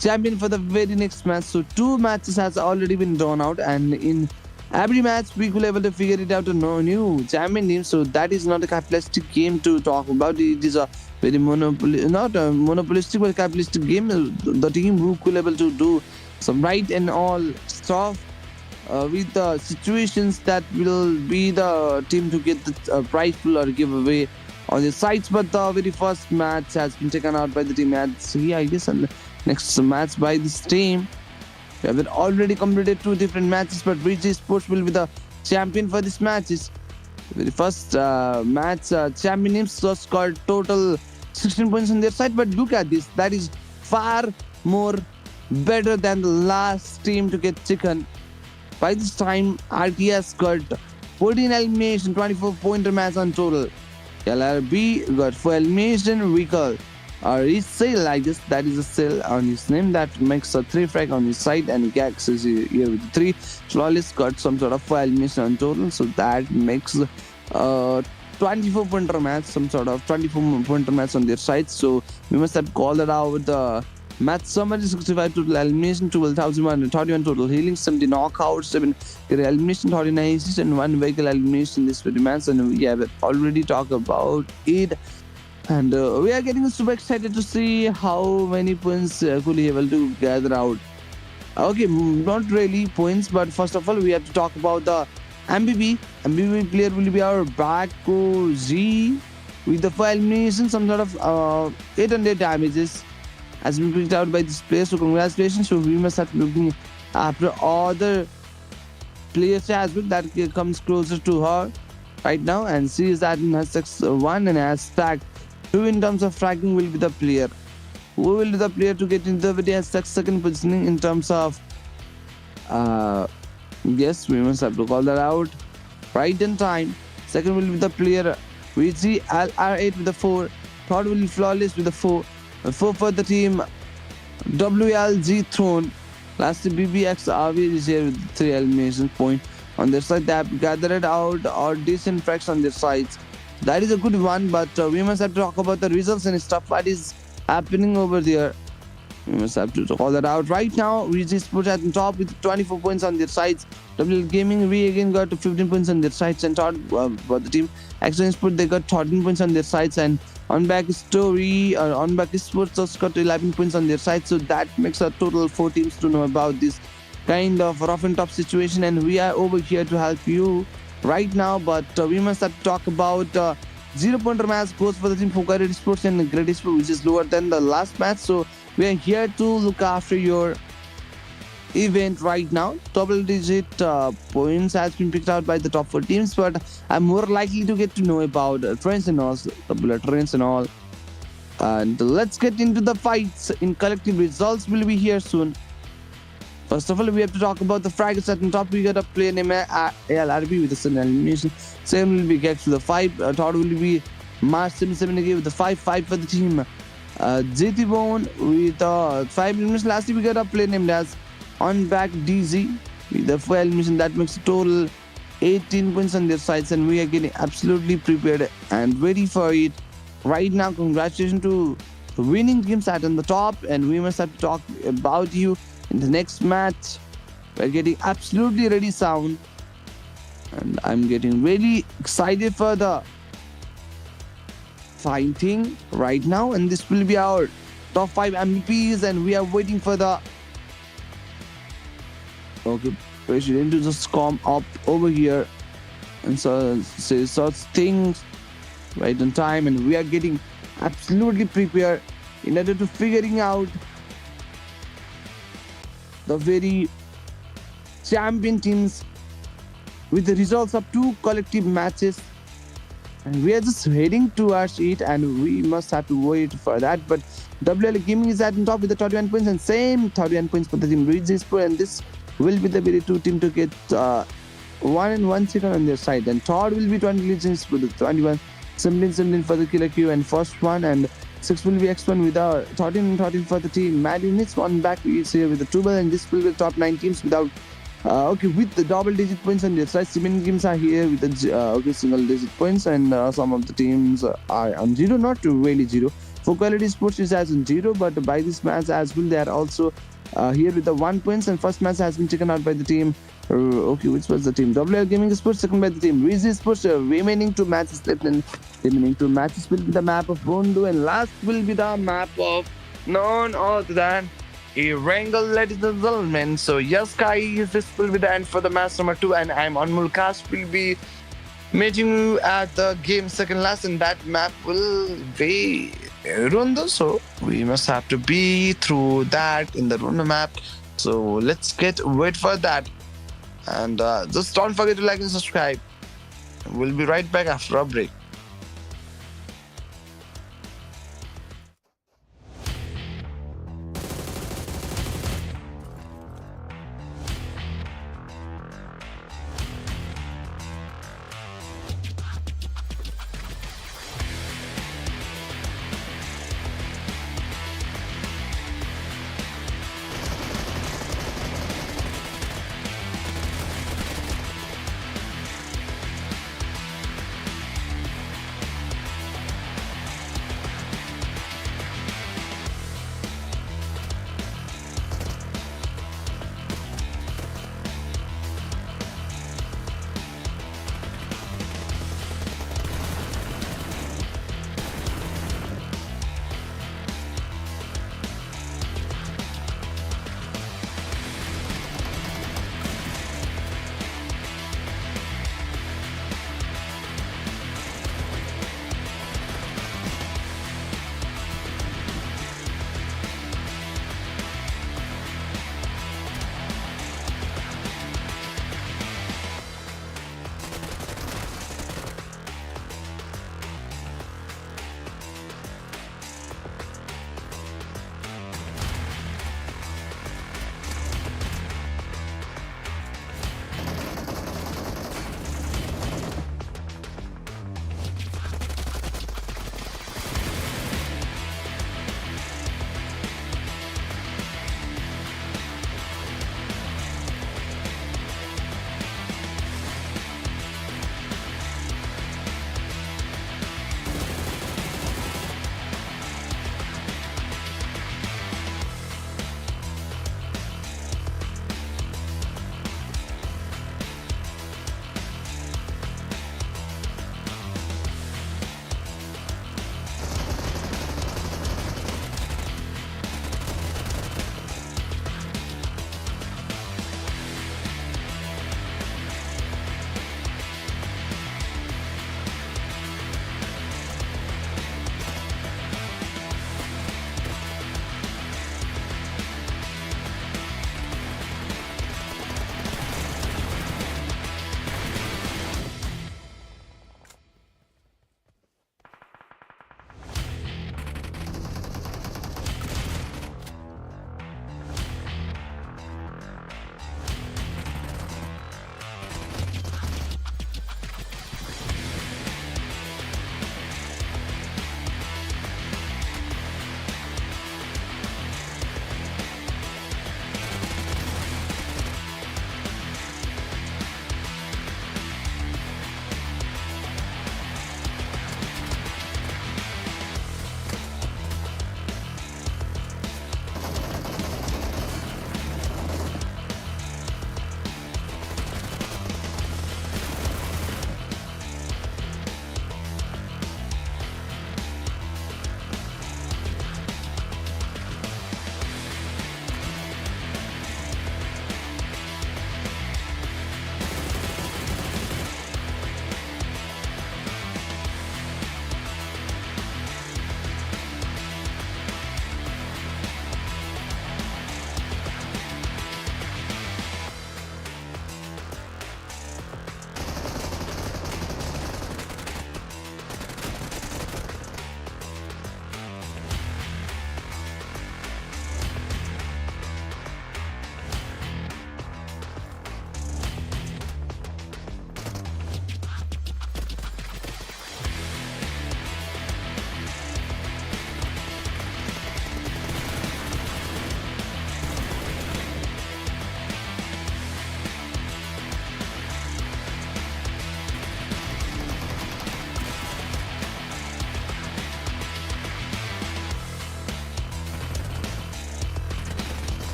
champion for the very next match. So 2 matches has already been drawn out, and in every match we could able to figure it out to know new champion team. So that is not a capitalistic game to talk about. It is a very not a monopolistic but capitalistic game. The team who could able to do some right and all stuff with the situations that will be the team to get the prize pool or giveaway on the sites. But the very first match has been taken out by the team at C, I guess, and next match by this team. We have already completed 2 different matches, but VG Sports will be the champion for these matches. The very first match, champion names just got total 16 points on their side. But look at this, that is far more better than the last team to get chicken. By this time, RTS got 14 elimination, 24 pointer match on total. LRB got 4 elimination, Recall or his sale, I guess that is a sale on his name that makes a 3 frag on his side, and Gax is here with 3. Flawless got some sort of 4 elimination on total, so that makes 24 pointer match, some sort of 24 pointer match on their side. So we must have called it out with the match summary: 65 total elimination, 12,131 total healing, 70 knockouts, 7 elimination, 39 assists, and 1 vehicle elimination this very match. And we have already talked about it. And we are getting super excited to see how many points could he able to gather out. Okay, not really points, but first of all, we have to talk about the MVP. MVP player will be our Bako Z with the 4 elimination, some sort of 800 damages has been picked out by this player. So congratulations. So we must have looking after other players as well that comes closer to her right now, and she is at hashtag 1 and hashtag 2 in terms of fragging will be the player. Who will be the player to get into the video hashtag second positioning in terms of yes, we must have to call that out right in time. Second will be the player VG LR8 with the 4. Third will be Flawless with the 4. 4 for the team WLG Throne. Last BBX RV is here with 3 elimination point on their side. They have gathered out or decent fracks on their sides. That is a good one, but we must have to talk about the results and stuff that is happening over there. We must have to call that out right now. We just put at the top with 24 points on their sides. WL Gaming, we again got 15 points on their sides, and third for the team. Action Sport, they got 13 points on their sides, and on back story or on back sports just got 11 points on their side. So that makes a total 4 teams to know about this kind of rough and tough situation, and we are over here to help you right now. But we must have to talk about 0-pointer match goes for the team for Great Sports and Great Sports, which is lower than the last match. So we are here to look after your event right now. Double digit points has been picked out by the top 4 teams, but I'm more likely to get to know about trends and all, double trends and all. And let's get into the fights. In collective results will be here soon. First of all, we have to talk about the fragments at the top. We got a player named ALRB with an elimination. Second will be Gex with a 5. Third will be Mars 77 again with a 5-5 for the team. JT Bone with 5 eliminations. Lastly, we got a player named as On Back DZ with a 4 elimination. That makes a total 18 points on their sides, and we are getting absolutely prepared and ready for it right now. Congratulations to the winning teams at on the top, and we must have to talk about you in the next match. We're getting absolutely ready sound, and I'm getting really excited for the fighting right now. And this will be our top 5 MVPs, and we are waiting for the president to just come up over here and so say such things right on time, and we are getting absolutely prepared in order to figuring out the very champion teams with the results of 2 collective matches, and we are just heading towards it, and we must have to wait for that. But WL Gaming is at the top with the 31 points, and same 31 points for the team Ridge-Sport, and this will be the very 2 team to get 1 and 1 second on their side. And third will be 20 Legends with the 21, 17 for the Killer Q and first one, and 6 will be X1 with a 13 and 13 for the team Mad Units. One back is here with the 2 ball, and this will be the top 9 teams without with the double digit points on their side. 7 teams are here with the single digit points, and some of the teams are on 0, not really 0. For Quality Sports is as in 0, but by this match as well they are also here with the 1 points, and first match has been taken out by the team. Which was the team WL Gaming Sports, second by the team Rizzi Sports. Remaining 2 matches left, and remaining 2 matches will be the map of Bondo, and last will be the map of none other than Erangel, ladies and gentlemen. So yes guys, this will be the end for the match number 2, and I'm Anmol Cast will be meeting you at the game second last, and that map will be Rondo, so we must have to be through that in the Rondo map. So let's wait for that, and just don't forget to like and subscribe. We'll be right back after a break.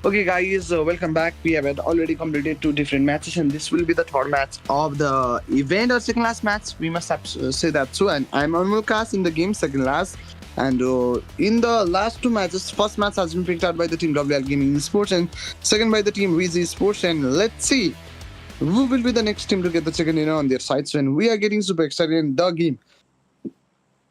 Okay, guys, welcome back. We have already completed two different matches, and this will be the third match of the event or second last match. We must have to say that too. And I'm on Mulcast in the game, second last. And in the last two matches, first match has been picked out by the team WL Gaming Sports, and second by the team Weezy Sports. And let's see who will be the next team to get the second on their sides. When we are getting super excited in the game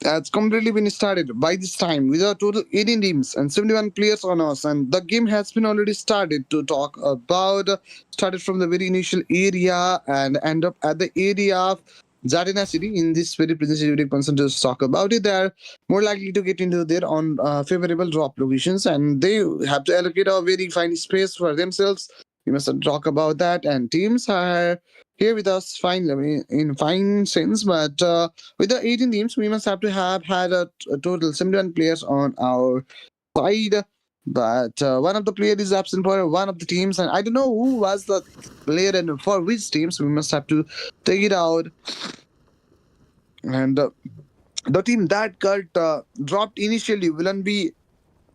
has completely been started by this time with a total 18 teams and 71 players on us, and the game has been already started to talk about started from the very initial area and end up at the area of Jardina City in this very present person to talk about it. They are more likely to get into their own favorable drop locations, and they have to allocate a very fine space for themselves. We must talk about that, and teams are here with us fine in fine sense, but with the 18 teams, we must have to have had a total 71 players on our side. But one of the players is absent for one of the teams, and I don't know who was the player and for which teams. We must have to take it out. And the team that got dropped initially will be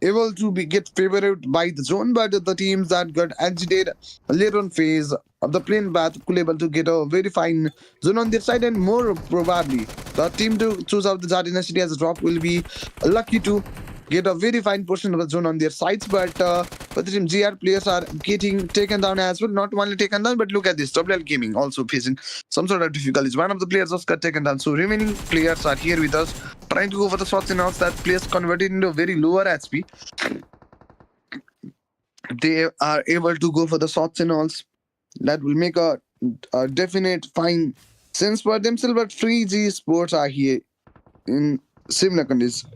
able to be get favored by the zone, but the teams that got exited later on phase of the plane path could able to get a very fine zone on their side, and more probably the team to choose out the Jardina City as a drop will be lucky to get a very fine portion of the zone on their sides. But the team GR players are getting taken down as well. Not only taken down, but look at this. WL Gaming also facing some sort of difficulties. One of the players just got taken down. So remaining players are here with us, trying to go for the shots and outs. That players converted into very lower HP. They are able to go for the shots and alls. That will make a definite fine sense for themselves. But free G sports are here in similar conditions.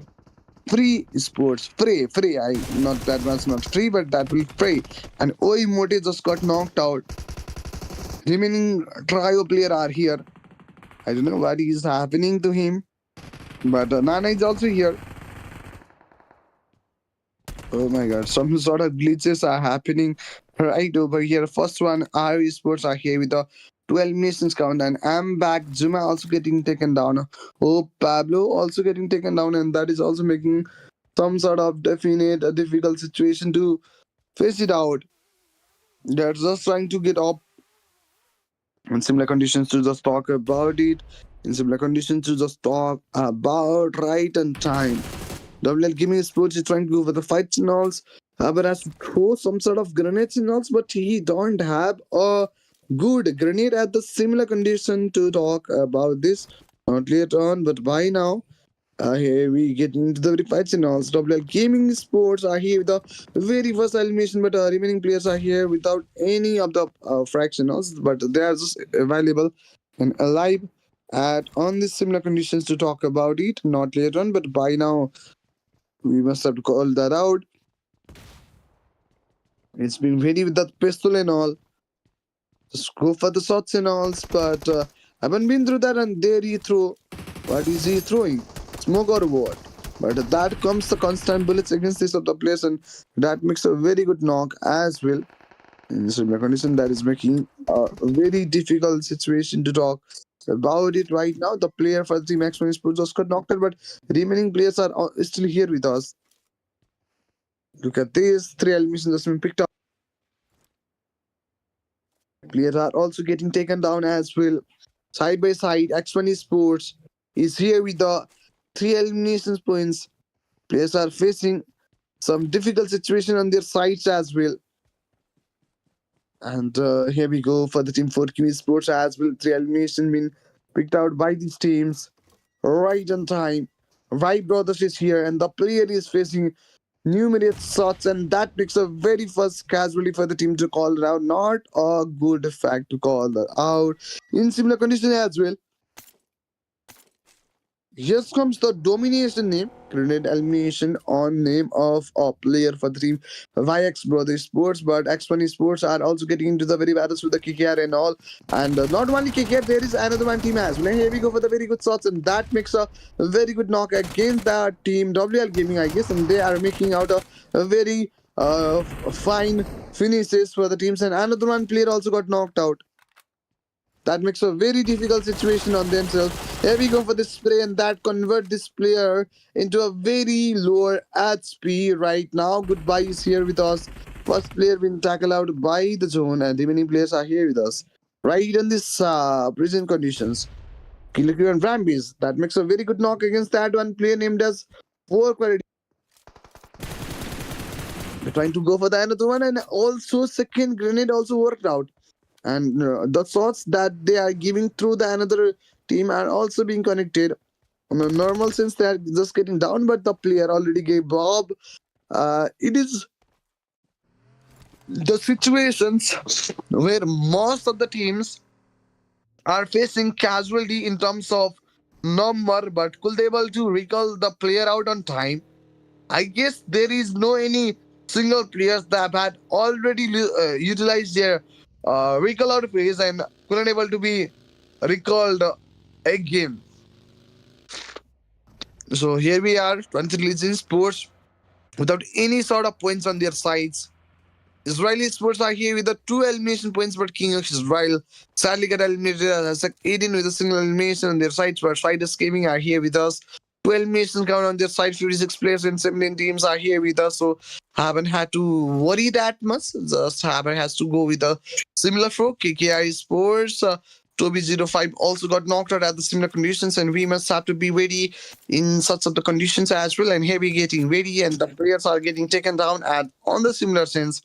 Free sports, free. I not that one's not free, but that will free. And Oi Mote just got knocked out. Remaining trio player are here. I don't know what is happening to him, but Nana is also here. Oh my god, some sort of glitches are happening right over here. First one, RE Sports are here with a 12 missions count, and I'm back. Zuma also getting taken down. Oh, Pablo also getting taken down, and that is also making some sort of definite a difficult situation to face it out. They're just trying to get up in similar conditions to just talk about it. In similar conditions to just talk about right and time. WL Gaming Sports is trying to go for the fights and alls, but has to throw some sort of grenades and alls, but he don't have a good grenade at the similar condition to talk about this. Not later on, but by now. Here we get into the very fights and alls. WL Gaming Sports are here with the very first elimination, but remaining players are here without any of the fractionals, but they are just available and alive at on these similar conditions to talk about it. Not later on, but by now we must have to call that out. It's been ready with that pistol and all. Just go for the shots and alls, but haven't been through that, and there he threw. What is he throwing? Smoke or what? But that comes the constant bullets against this of the players, and that makes a very good knock as well. In similar condition, that is making a very difficult situation to talk about it right now. The player for the team X1 Sports just got knocked out, but remaining players are still here with us. Look at this, 3 eliminations just been picked up. Players are also getting taken down as well. Side by side, X1 Sports is here with the 3 elimination points. Players are facing some difficult situation on their sides as well. And here we go for the team 4Q Sports as well. 3 elimination been picked out by these teams right on time. Right Brothers is here, and the player is facing numerous shots, and that makes a very first casualty for the team to call it out. Not a good fact to call that out in similar condition as well. Here comes the domination name, grenade elimination on name of a player for the team YX Brothers Sports, but X1 Sports are also getting into the very battles with the KKR and all. And not only KKR, there is another one team as well. And here we go for the very good shots, and that makes a very good knock against that team WL Gaming, I guess, and they are making out a very fine finishes for the teams. And another one player also got knocked out. That makes a very difficult situation on themselves. Here we go for this spray, and that convert this player into a very lower HP right now. Goodbye is here with us. First player been tackled out by the zone, and remaining players are here with us. Right in this prison conditions. Killer Q and Rambies. That makes a very good knock against that one player named as 4 quality. They're trying to go for the another one, and also second grenade also worked out. And the shots that they are giving through the another team are also being connected. On a normal sense, they are just getting down, but the player already gave Bob. It is the situations where most of the teams are facing casualty in terms of number, but could they able to recall the player out on time? I guess there is no any single players that had already utilized their recall out phase and couldn't able to be recalled again. So here we are, 23 Legends Sports without any sort of points on their sides. Israeli sports are here with the 2 elimination points, but King of Israel sadly got eliminated as 18 with a single elimination on their sides, but Riders Gaming are here with us. 2 eliminations count on their side, 56 players and 17 teams are here with us, so haven't had to worry that much. Just haven't has to go with a similar flow. KKI Sports, Toby05 also got knocked out at the similar conditions, and we must have to be ready in such of the conditions as well. And here we're getting ready, and the players are getting taken down at on the similar sense.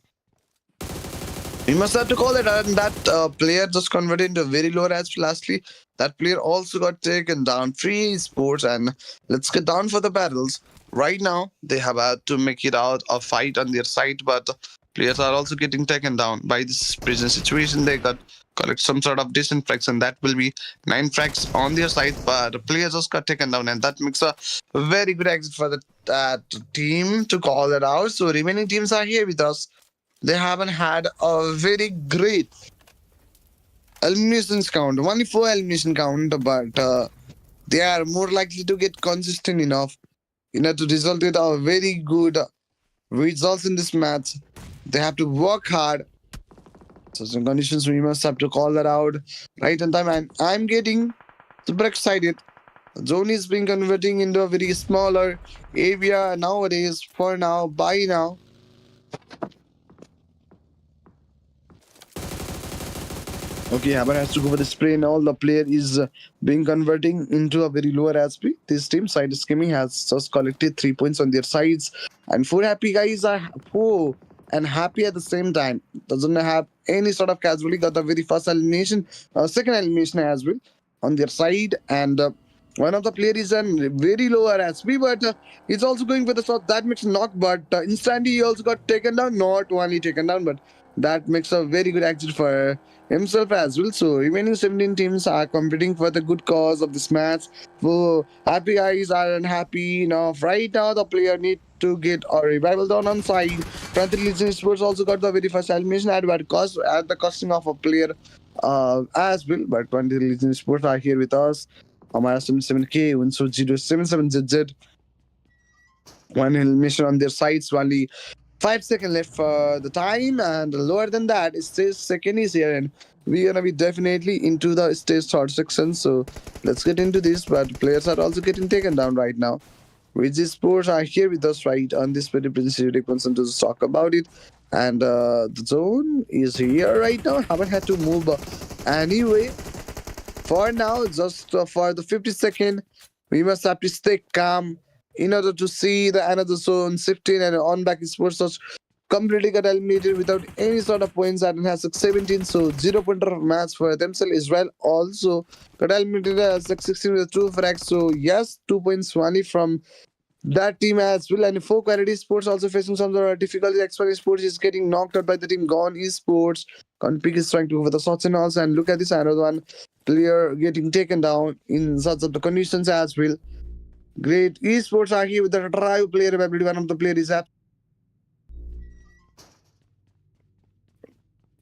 We must have to call it. And that player just converted into a very low range. Lastly, that player also got taken down. Free sports, and let's get down for the battles. Right now, they have had to make it out a fight on their side, but players are also getting taken down by this prison situation. They got collect some sort of decent frags, and that will be 9 frags on their side, but the players just got taken down, and that makes a very good exit for the team to call it out. So remaining teams are here with us. They haven't had a very great eliminations count, only 4 elimination count, but they are more likely to get consistent enough, to result in a very good results in this match. They have to work hard. So some conditions we must have to call that out right on time, and I'm getting super excited. Zone is being converting into a very smaller area nowadays. For now, by now. Okay, Haber has to go for the spray and all. The player is being converting into a very lower HP. This team, Side Skimming, has just collected 3 points on their sides. And 4 happy guys are 4 and happy at the same time. Doesn't have any sort of casualty. Got the very first elimination, second elimination as well on their side. And one of the players is on very lower HP, but he's also going for the shot. That makes a knock, but instantly he also got taken down. Not only taken down, but that makes a very good exit for himself as well. So remaining 17 teams are competing for the good cause of this match. So happy guys are unhappy now. Right now the player need to get a revival down on side. 23 Legion Sports also got the very first elimination at the costing of a player as well. But 23 Legion Sports are here with us. Amara 77K, Winso 077ZZ. 1 elimination on their sides, only 5 seconds left for the time, and lower than that, stage second is here, and we're gonna be definitely into the stage third section. So let's get into this. But players are also getting taken down right now. Regis Sports are here with us right on this very specific person to talk about it. And the zone is here right now. Haven't had to move anyway. For now, just for the 50-second, we must have to stay calm in order to see the another zone 15 and on back sports was completely got eliminated without any sort of points, and has 17, so 0-pointer match for themselves. Israel also got eliminated as 16 with 2 frags, so yes, 2 points only from that team as well. And 4 quality sports also facing some sort of difficulty. Xbox Sports is getting knocked out by the team Gone Esports. Config is trying to go for the shots and also, and look at this another one player getting taken down in such of the conditions as well. Great esports are here with the drive player availability. One of the players is at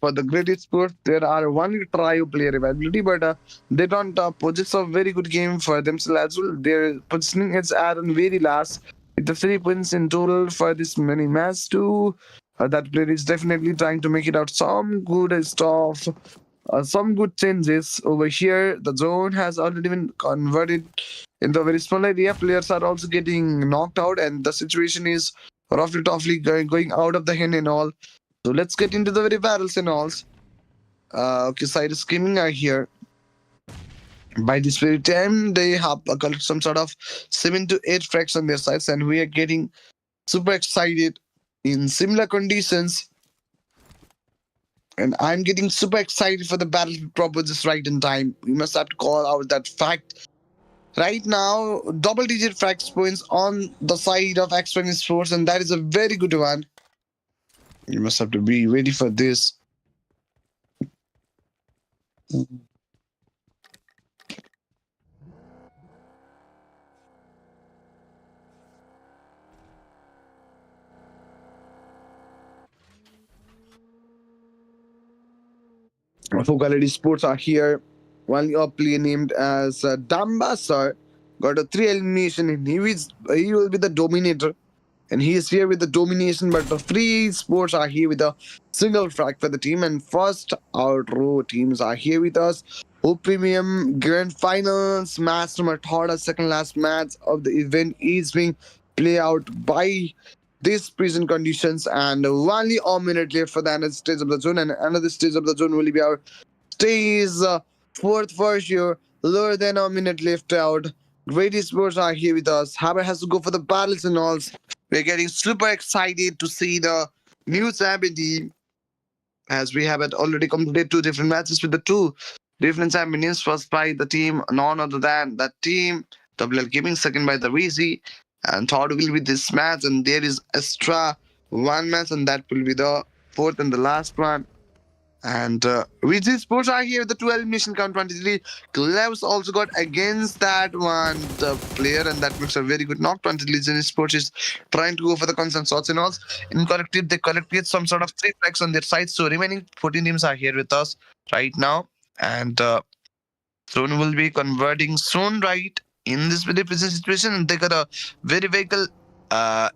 for the great esports. There are one drive player availability, but they don't possess a very good game for themselves as well. Their positioning is at the very last with the 3 points in total for this mini match too. That player is definitely trying to make it out some good stuff. Some good changes over here. The zone has already been converted in the very small area. Players are also getting knocked out, and the situation is roughly going out of the hand and all. So let's get into the very battles and alls. Okay, side scheming are here. By this very time, they have got some sort of 7 to 8 frags on their sides, and we are getting super excited in similar conditions. And I'm getting super excited for the battle to proposes right in time. We must have to call out that fact. Right now, double-digit frags points on the side of X1 and that is a very good one. You must have to be ready for this. Quality Sports are here. One your player named as Dambasar got a 3 elimination and he will be the dominator. And he is here with the domination, but the free sports are here with a single frag for the team. And first our row teams are here with us. Hope Premium Grand Finals match number third, second last match of the event is being played out by these present conditions, and only a minute left for the another stage of the zone. And another stage of the zone will be our stage fourth for sure. Lower than a minute left out. Great sports are here with us. Haber has to go for the battles and all. We're getting super excited to see the new champion team, as we have already completed 2 different matches with the 2 different champions. First by the team none other than that team WL Gaming, second by the VC, and third will be this match. And there is extra one match, and that will be the fourth and the last one. And VG Sports are here with the 2 elimination count 23. Clevs also got against that one the player, and that makes a very good knock. 20 Legion Sports is trying to go for the constant shots and all. In collective, they collected some sort of 3 flags on their side. So remaining 14 teams are here with us right now. And soon will be converting soon, right? In this very present situation, they got a very vehicle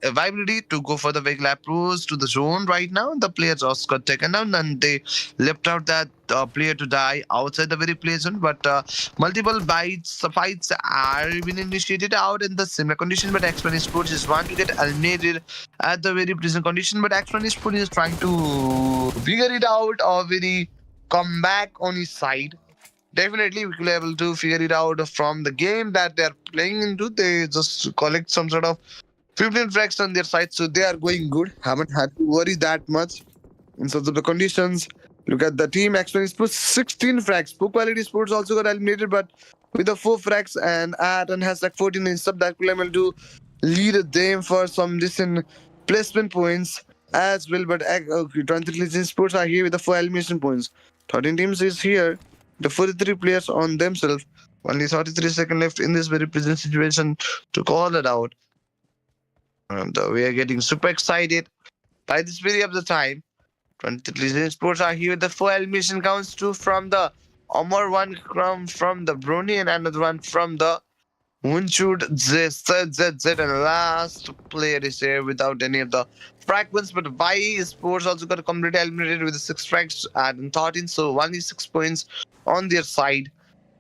availability to go for the vehicle approach to the zone right now. The player just got taken down, and they left out that player to die outside the very play zone. But multiple fights are being initiated out in the similar condition. But X1 Sports is one to get eliminated at the very present condition. But X1 Sports is trying to figure it out or very come back on his side. Definitely, we will be able to figure it out from the game that they are playing into. They just collect some sort of 15 frags on their side, so they are going good. Haven't had to worry that much in terms of the conditions. Look at the team X1 Sports, 16 frags. Poor Quality Sports also got eliminated, but with the 4 frags, and Aaron has like 14 in sub, that will able to lead them for some decent placement points as well. But 23 Sports are here with the 4 elimination points. 13 teams is here. The 43 players on themselves. Only 33 seconds left in this very present situation to call it out. And we are getting super excited by this very of the time. 23 Sports are here with the 4 elimination counts, 2 from the Omar, 1 from the Brony, and another one from the Wunchud ZZ, and last player is here without any of the fragments. But Y Sports also got completely eliminated with the 6 frags and 13, so only 6 points on their side.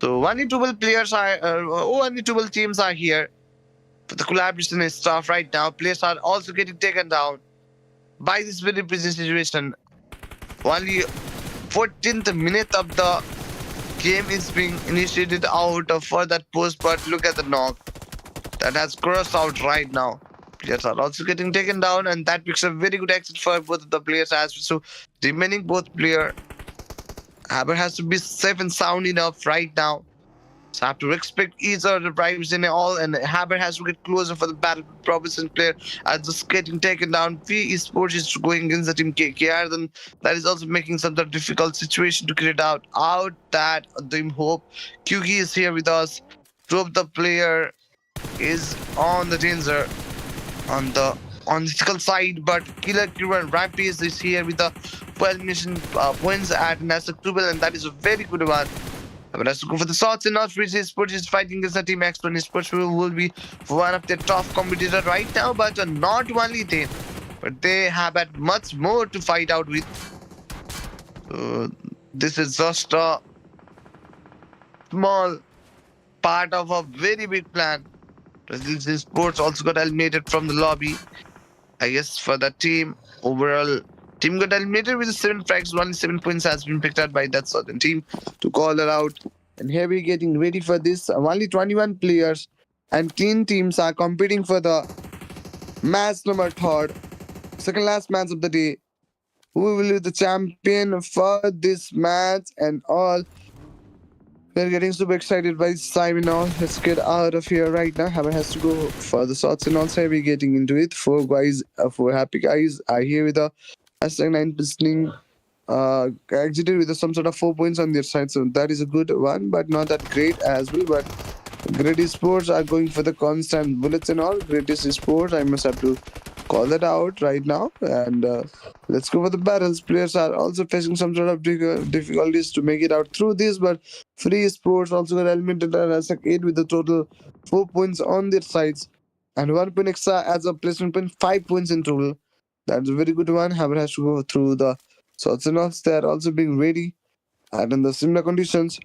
So only 12 players are, only 12 teams are here. But the collaboration is tough right now. Players are also getting taken down by this very present situation. Only 14th minute of the game is being initiated out for that post, but look at the knock that has crossed out right now. Players are also getting taken down, and that makes a very good exit for both of the players as well. So remaining both player, Haber has to be safe and sound enough right now. So have to respect each other privacy and all, and Haber has to get closer for the battle proposition player as just getting taken down. V Esports is going against the team KKR, then that is also making some sort of difficult situation to create out that Team Hope. QG is here with us. 2 of the player is on the danger on the physical side, but Killer Crew and Rampage is here with the 12 elimination points at Nasdaq 12, and that is a very good one. But let's go for the shots and not Free Sports is fighting against the team X1 Sports, who will be one of their tough competitors right now, but not only them, but they have had much more to fight out with. This is just a small part of a very big plan. Brazil Sports also got eliminated from the lobby. I guess for the team overall, Team got eliminated with 7 frags. Only 7 points has been picked up by that certain team to call her out. And here we're getting ready for this. Only 21 players and 10 teams are competing for the match number third, second last match of the day. Who will be the champion for this match and all? We're getting super excited by this time now. Let's get out of here right now. Hammer has to go for the shots and also we're getting into it. Four happy guys are here with a hashtag 9 listening. Exited with some sort of 4 points on their side, so that is a good one, but not that great as well. But Great Esports are going for the constant bullets and all. Great Esports, I must have to call that out right now. And let's go for the battles. Players are also facing some sort of difficulties to make it out through this, but Free Sports also got eliminated as a 8 with a total 4 points on their sides and 1 point extra as a placement point, 5 points in total. That's a very good one. Hammer has to go through the shots and all. They are also being ready and in the similar conditions.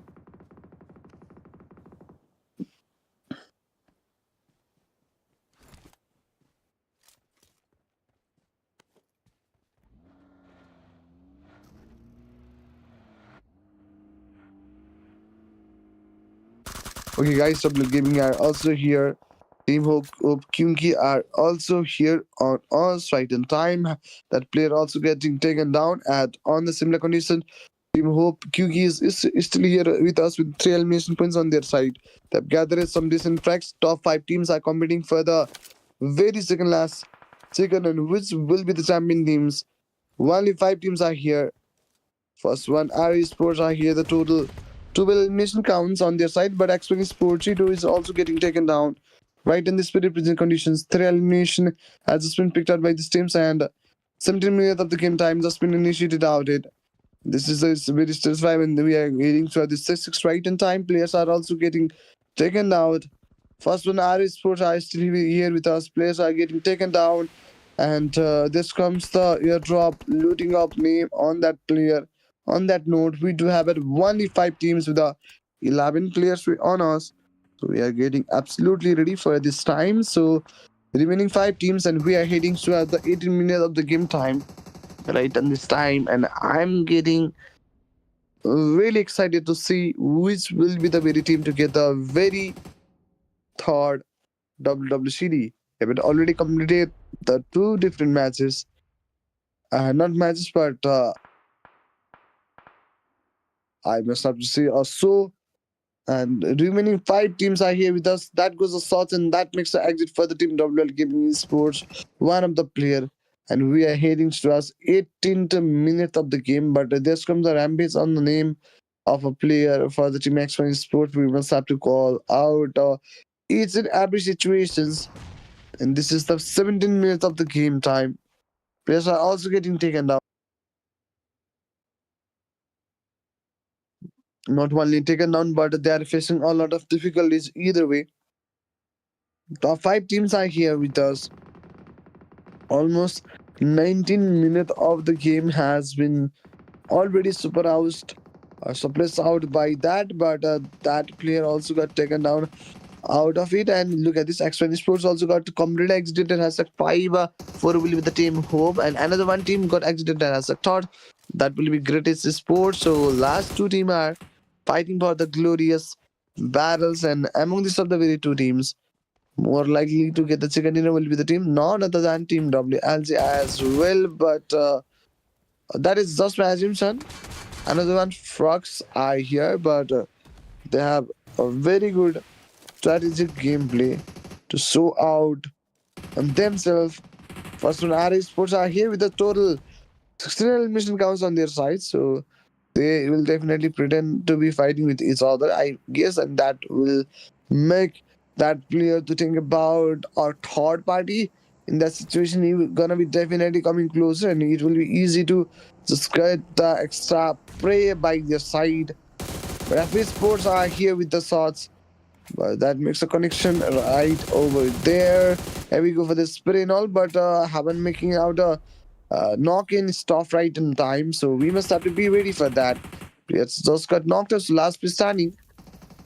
Okay, guys, Double Gaming are also here. Team Hope Kyunki are also here on us right in time. That player also getting taken down at on the similar condition. Team Hope Kyunki is still here with us with 3 elimination points on their side. They've gathered some decent tracks. Top 5 teams are competing for the very second and which will be the champion teams. Only 5 teams are here. First one, RE Sports are here. The total 2 elimination counts on their side, but X20 Sports Cheeto is also getting taken down. Right in the spirit present conditions, 3 elimination has just been picked out by these teams, and 17 minutes of the game time just been initiated out it. This is a very still 5, and we are waiting for the 6 right in time. Players are also getting taken out. First one, RE Sports are still here with us. Players are getting taken down, and this comes the airdrop looting up name on that player. On that note, we do have only 5 teams with 11 players on us. So we are getting absolutely ready for this time. So remaining 5 teams and we are heading to the 18 minutes of the game time right on this time. And I'm getting really excited to see which will be the very team to get the very third WWCD. I've already completed the 2 different matches. Not matches, but I must have to say so. And remaining 5 teams are here with us. That goes the shots and that makes the exit for the team WL Gaming Sports. One of the player. And we are heading to us 18th minute of the game. But there comes a rampage on the name of a player for the team X1 Sports. We must have to call out each and every situations. And this is the 17 minutes of the game time. Players are also getting taken down. Not only taken down, but they are facing a lot of difficulties either way. Top 5 teams are here with us. Almost 19 minutes of the game has been already suppressed out by that, but that player also got taken down out of it. And look at this, X20 Sports also got completely exited and has a 5-4 will be the team Hope, and another one team got exited and has a third. That will be Greatest Sports. So last 2 teams are fighting for the glorious battles, and among these of the very 2 teams, more likely to get the second dinner will be the team none other than Team WLG as well. But that is just my assumption. Another one, Frogs are here, but they have a very good strategic gameplay to show out on themselves. First one, RE Sports are here with a total 16 elimination counts on their side, so they will definitely pretend to be fighting with each other, I guess, and that will make that player to think about a third party. In that situation, he will gonna be definitely coming closer, and it will be easy to just get the extra prey by their side. But FP Sports are here with the shots, but that makes a connection right over there. Here we go for the spray and all, but haven't making out a knock-in stuff right in time, so we must have to be ready for that. Players just got knocked out, last player standing,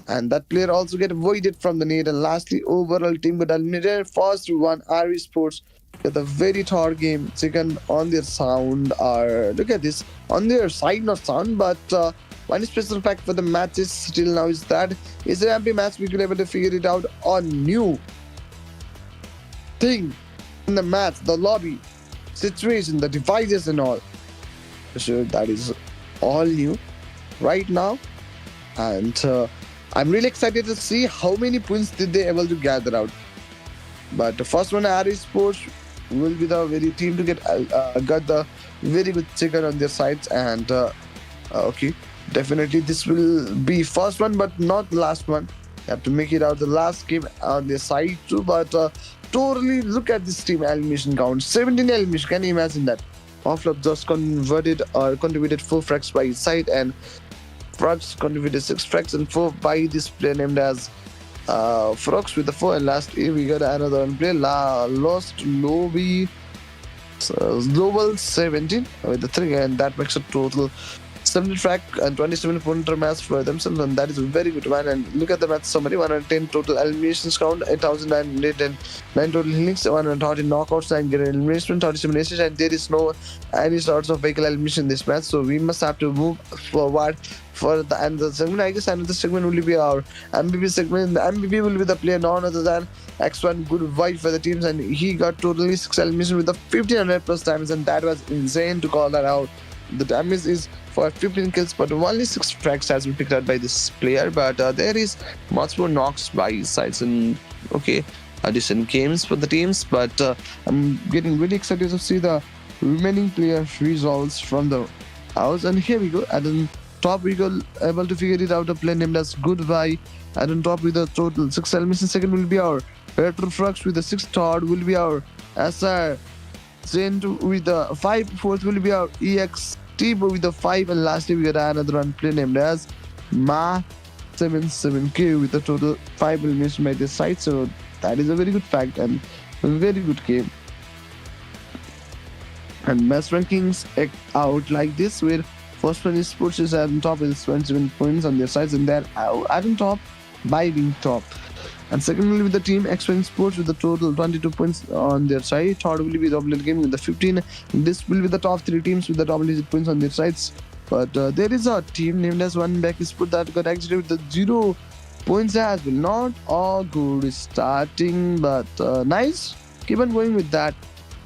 and that player also get voided from the net. And lastly, overall team got eliminated. First one, RE Sports the very third game, second on their sound. Or look at this on their side, not sound, but one special fact for the matches still now is that is an MP match. We could able to figure it out on new thing in the match, the lobby situation, the devices and all. So that is all new right now, and I'm really excited to see how many points did they able to gather out. But the first one, HOPEesports, will be the very team to get got the very good chicken on their sides, and okay, definitely this will be first one, but not the last one. You have to make it out the last game on their side too. But totally look at this team elimination count: 17 elimination. Can you imagine that? Offlop just contributed 4 frags by his side, and Frogs contributed 6 frags and 4 by this player named as Frogs with the 4. And last year we got another one player, Lost Lobby Global 17 with the 3, and that makes a total 70 frag and 27 pointer match for themselves, and that is a very good one. And look at the match summary: 110 total eliminations count, 8,909 total healings, 130 knockouts, and get elimination, 37 aces, and there is no any sorts of vehicle elimination in this match. So we must have to move forward for the another segment. I guess another segment will be our MVP segment. The MVP will be the player none other than X1, good vibe for the teams, and he got totally 6 eliminations with the 1500 plus damage, and that was insane to call that out. The damage is for 15 kills, but only 6 frags has been picked out by this player. But there is much more knocks by his sides, and okay, decent games for the teams. But I'm getting really excited to see the remaining player results from the house. And here we go. At the top, we go able to figure it out. A player named as Goodbye. And on top with the total 6 elimination. Second will be our Retro Frogs with the 6. Third will be our SR. Then with the 5, fourth will be our EXT with the 5, and lastly we got another one player named as Ma77K with the total 5 elimination by this side. So that is a very good fact and a very good game. And match rankings act out like this, where first one is Sports is at the top with 27 points on their sides, and they're at the top by being top. And second will be the team X1 Sports with the total 22 points on their side. Third will be Double Game with the 15. This will be the top 3 teams with the double-digit points on their sides. But there is a team named as One Back Sport that got exited with the 0 points as well. Not all good starting, but nice. Keep on going with that.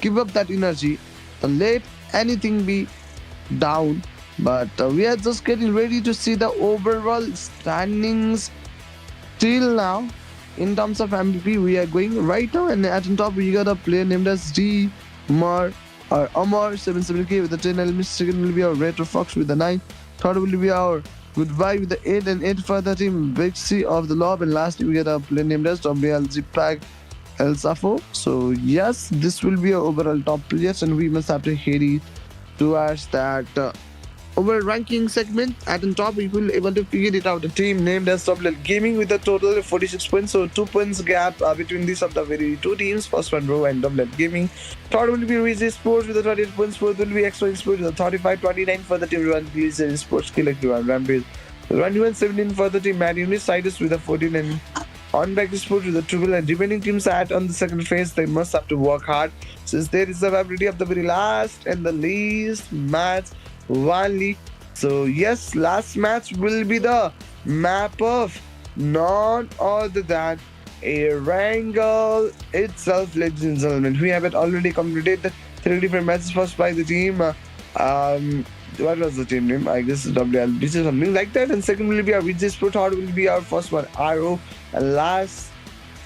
Give up that energy. Don't let anything be down. But we are just getting ready to see the overall standings till now. In terms of MVP, we are going right now, and at the top we got a player named as Amar 77K with the 10 elements. Second will be our Retro Fox with the 9. Third will be our Goodbye with the 8, and 8 for the team Big C of the Lob. And lastly we get a player named as WLG Pack El Safo. So yes, this will be our overall top players, and we must have to head towards that overall ranking segment. At the top we will able to figure it out. A team named as Double Gaming with a total of 46 points, so 2 points gap between these of the very 2 teams. First one Bro and Double Gaming. Third will be Rizzy Sports with the 28 points. Fourth will be X1 Sports with the 35-29 for the team Run Blizzard Sports Collective and Rampage. 21-17 for the team Mad Unit Sidus with the 14, and on back Sports with the triple. And remaining teams at on the second phase, they must have to work hard since there is the ability of the very last and the least match only. So yes, last match will be the map of none other than Erangel itself, ladies and gentlemen. We have it already completed 3 different matches first by the team. What was the team name? I guess WLBC, something like that. And second will be our VJ Sport. Third will be our first one RO, and last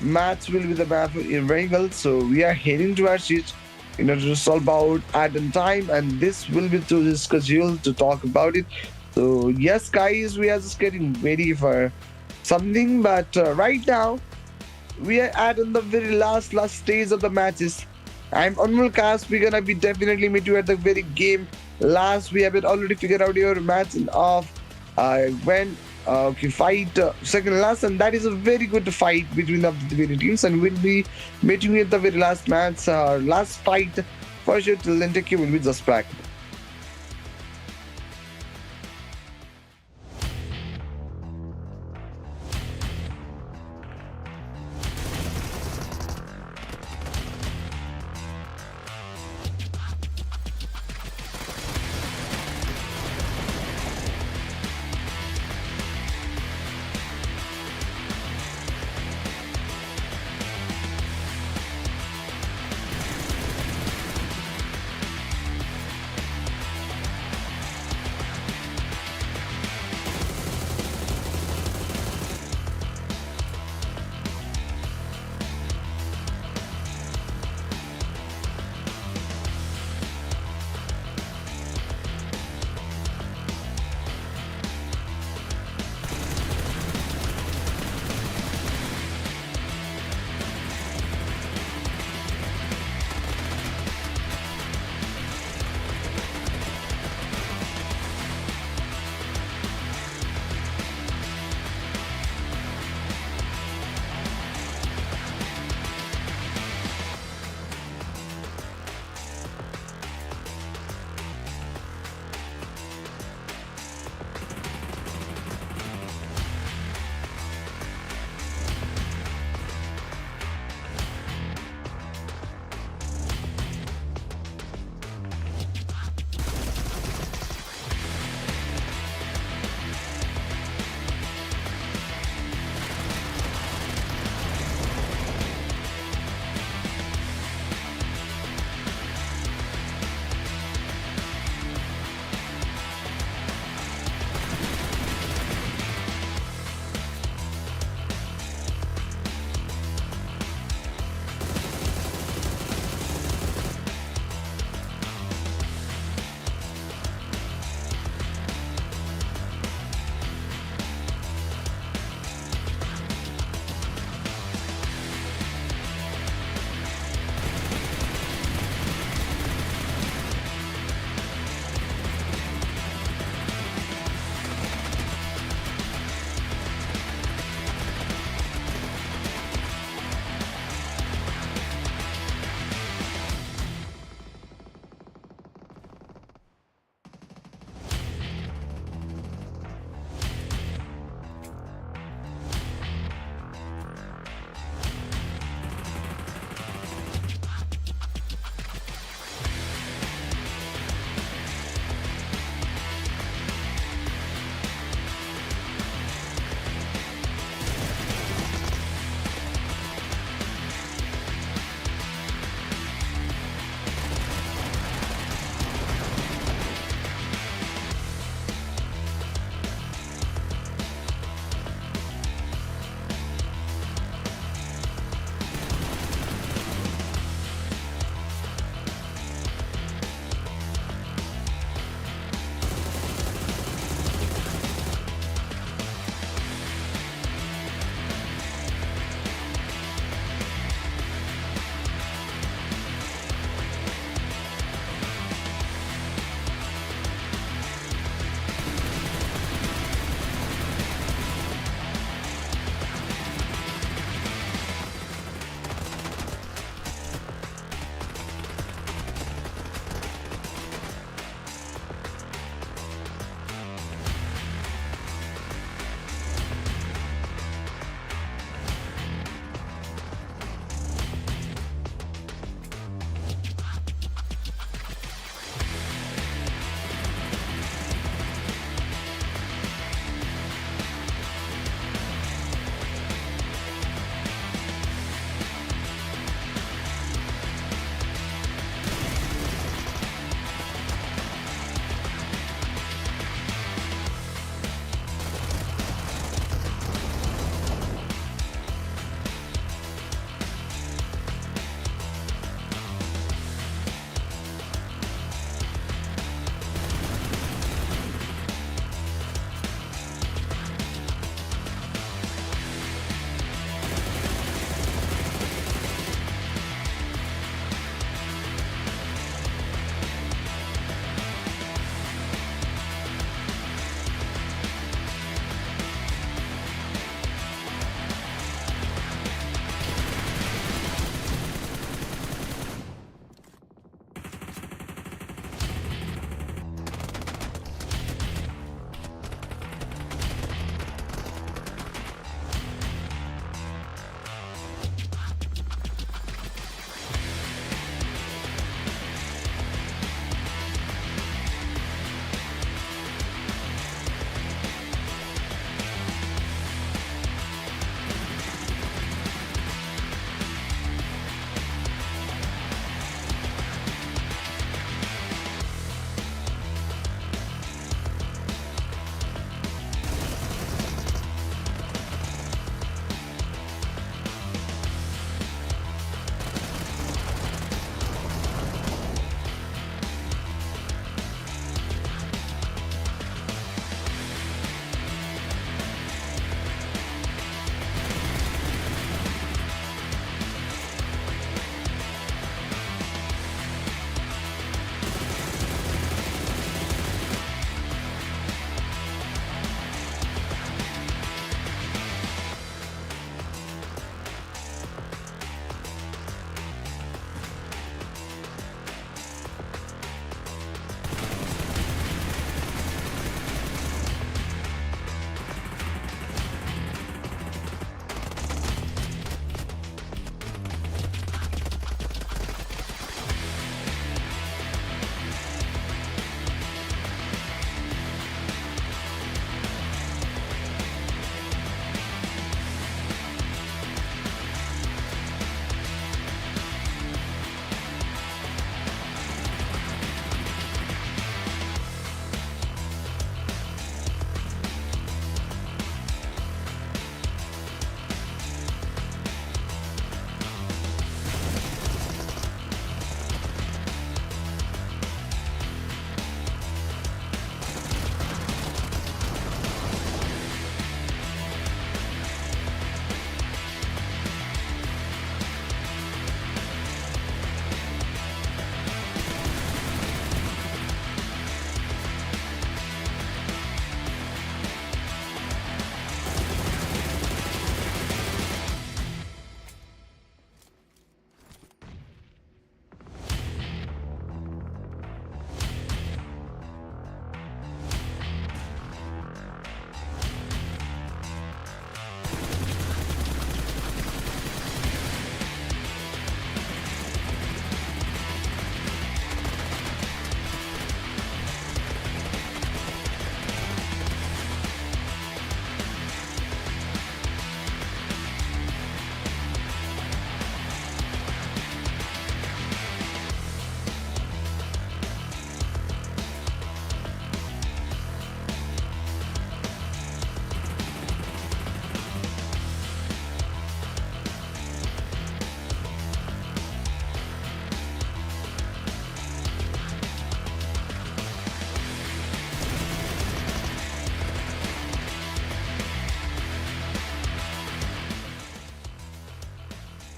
match will be the map of Erangel. So we are heading towards it in order to solve out at the time, and this will be to the schedule to talk about it. So yes guys, we are just getting ready for something, but right now we are at the very last stage of the matches. I'm on cast. We're gonna be definitely meet you at the very game last. We have it already figured out your match of when fight second last, and that is a very good fight between the very teams, and we'll be meeting at the very last match, last fight for sure. Till then, take care. Will be just back.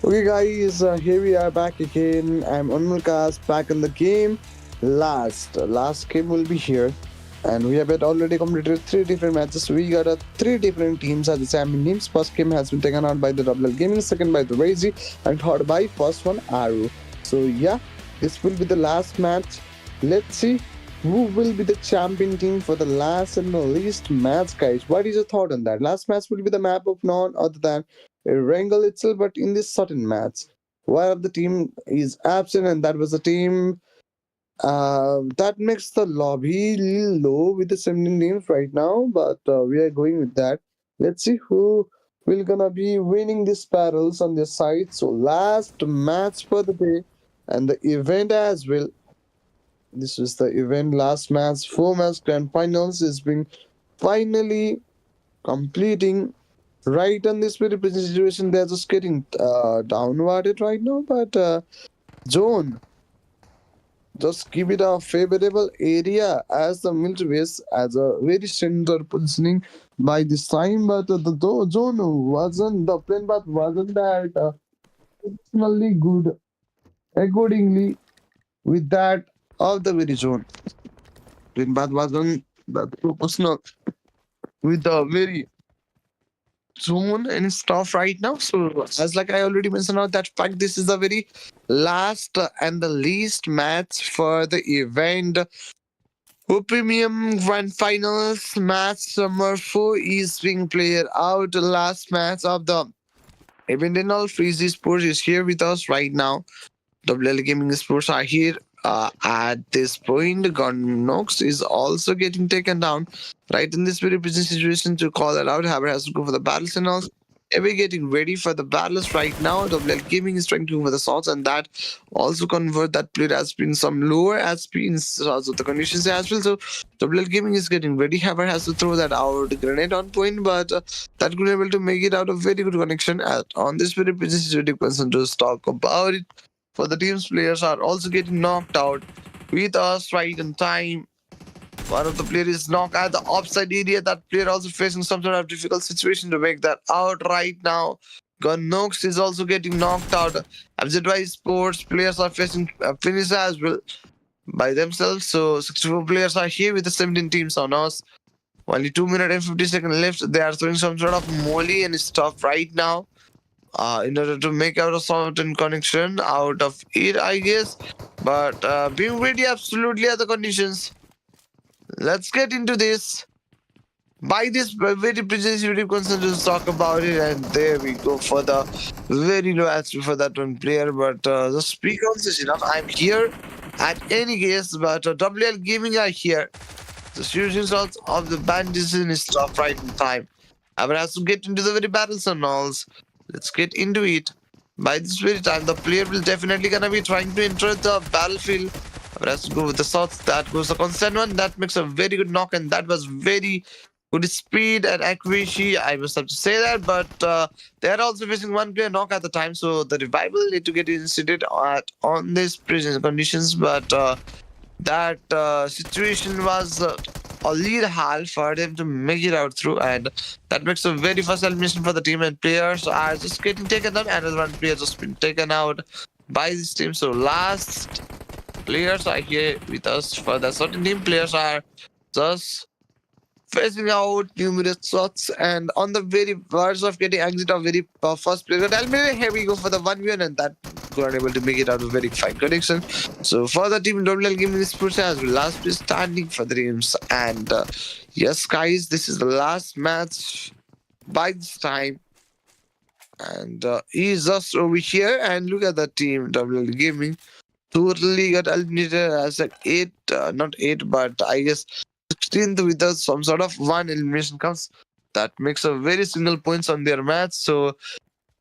Okay, guys, here we are back again. I'm Unmulkas back in the game. Last game will be here, and we have already completed three different matches. We got three different teams at the same names. First game has been taken out by the WL Gaming, second by the Razy, and third by first one Aru. So yeah, this will be the last match. Let's see who will be the champion team for the last and the least match, guys. What is your thought on that? Last match will be the map of none other than wrangle itself, but in this certain match, one of the team is absent, and that was the team that makes the lobby little low with the 17 names right now. But we are going with that. Let's see who will gonna be winning these battles on their side. So last match for the day and the event as well. This is the event last match, 4 match grand finals is being finally completing. Right on this very present situation, they're just getting downwarded right now. But Zone, just give it a favorable area as the military base as a very center positioning by this time. But the zone wasn't, the plane path wasn't that personally good accordingly with that of the very zone. Plane path wasn't that proportional with the very zone and stuff right now. So as like I already mentioned out that fact, this is the very last and the least match for the event. Premium Grand Finals match number 4 is being played out. The last match of the event and all. Freezy Sports is here with us right now. WL Gaming Sports are here. At this point, Gunnox is also getting taken down. Right in this very busy situation to call it out, Haber has to go for the battles and all. We're getting ready for the battles right now. WL Gaming is trying to go for the shots, and that also convert that player has been some lower as speeds also the conditions as well. So WL Gaming is getting ready. Haber has to throw that out grenade on point, but that could be able to make it out of very good connection on this very busy situation. Person to talk about it for the team's players are also getting knocked out with us right in time. One of the players is knocked at the offside area. That player also facing some sort of difficult situation to make that out right now. Gunnox is also getting knocked out. FZY Sports players are facing finish as well by themselves. So 64 players are here with the 17 teams on us. Only 2 minutes and 50 seconds left. They are throwing some sort of molly and stuff right now. In order to make out a certain connection out of it, I guess. But being ready absolutely are the conditions. Let's get into this. By this very presentation concern to talk about it, and there we go for the very low HP for that one player. But the speak also is enough. I'm here at any case, but WL Gaming are here. The serious results of the bandits in is tough right in time. I will have to get into the very battles and alls. Let's get into it. By this very time, the player will definitely gonna be trying to enter the battlefield. I will have to go with the shots. That goes the constant one. That makes a very good knock, and that was very good speed and accuracy. I must have to say that, but they are also facing one player knock at the time, so the revival need to get instituted on these prison conditions. But that situation was a lead half for them to make it out through, and that makes a very first elimination for the team, and players are just getting taken down. Another one player just been taken out by this team. So last players are here with us for the certain team. Players are just facing out numerous shots, and on the very verge of getting exit of very first player. Here we go for the 1v1, and that got able to make it out of very fine connection. So for the team, WL Gaming Sports as well, last place standing for the teams. And yes, guys, this is the last match by this time. And he's just over here, and look at the team, WL Gaming. Totally got eliminated as like 8, not 8, but I guess 16th with us, some sort of one elimination comes. That makes a very single points on their match. So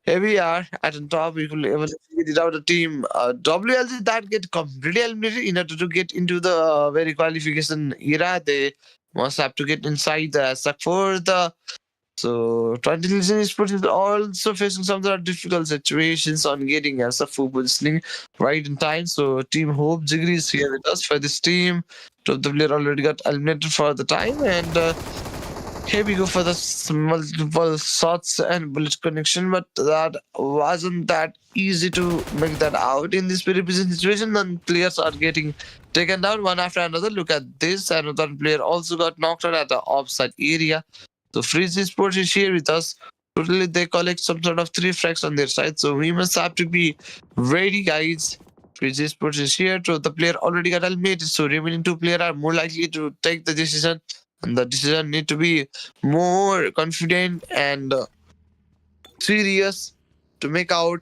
here we are at the top. We could able to figure it out. The team WLG that get completely eliminated in order to get into the very qualification era. They must have to get inside the suck for the. So, 20 Esports is also facing some sort of difficult situations on getting as a full positioning right in time. So, Team Hope Jigri is here with us for this team. Top the player already got eliminated for the time, and Here we go for the multiple shots and bullet connection, but that wasn't that easy to make that out in this very busy situation. Then players are getting taken down one after another. Look at this. Another player also got knocked out at the offside area. So Freeze Sports is here with us. Totally, they collect some sort of 3 frags on their side. So we must have to be ready, guys. Freeze Sports is here. So the player already got eliminated. So remaining 2 players are more likely to take the decision. And the decision need to be more confident and serious to make out.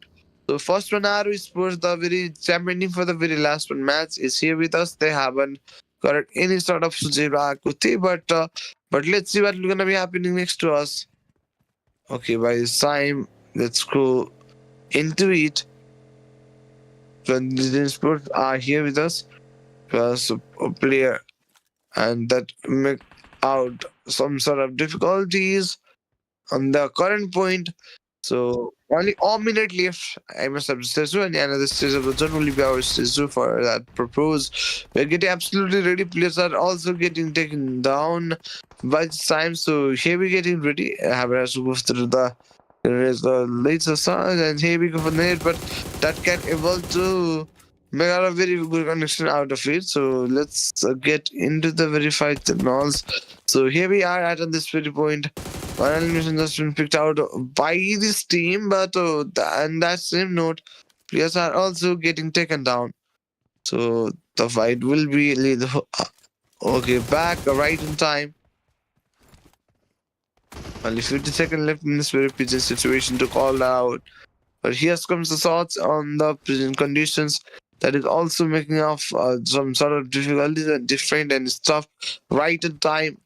So first one Aru Sports, the very championing for the very last one match is here with us. They haven't got any sort of Sujira Kuti, but let's see what's gonna be happening next to us. Okay, by this time, let's go into it. When the sports are here with us, plus a player and that make out some sort of difficulties on the current point. So only a minute left. I must have stage 2 and another stage of the zone will be our stage 2 for that purpose. We're getting absolutely ready. Players are also getting taken down by this time. So here we're getting ready. I have to go through the later song and here we go for net, but that can able to make out a very good connection out of it. So let's get into the verified channels. So here we are at this very point. One elimination has been picked out by this team, but and that same note, players are also getting taken down. So the fight will be okay back right in time. Only 50 seconds left in this very pigeon situation to call out. But here comes the thoughts on the prison conditions that is also making off some sort of difficulties and different and stuff right in time.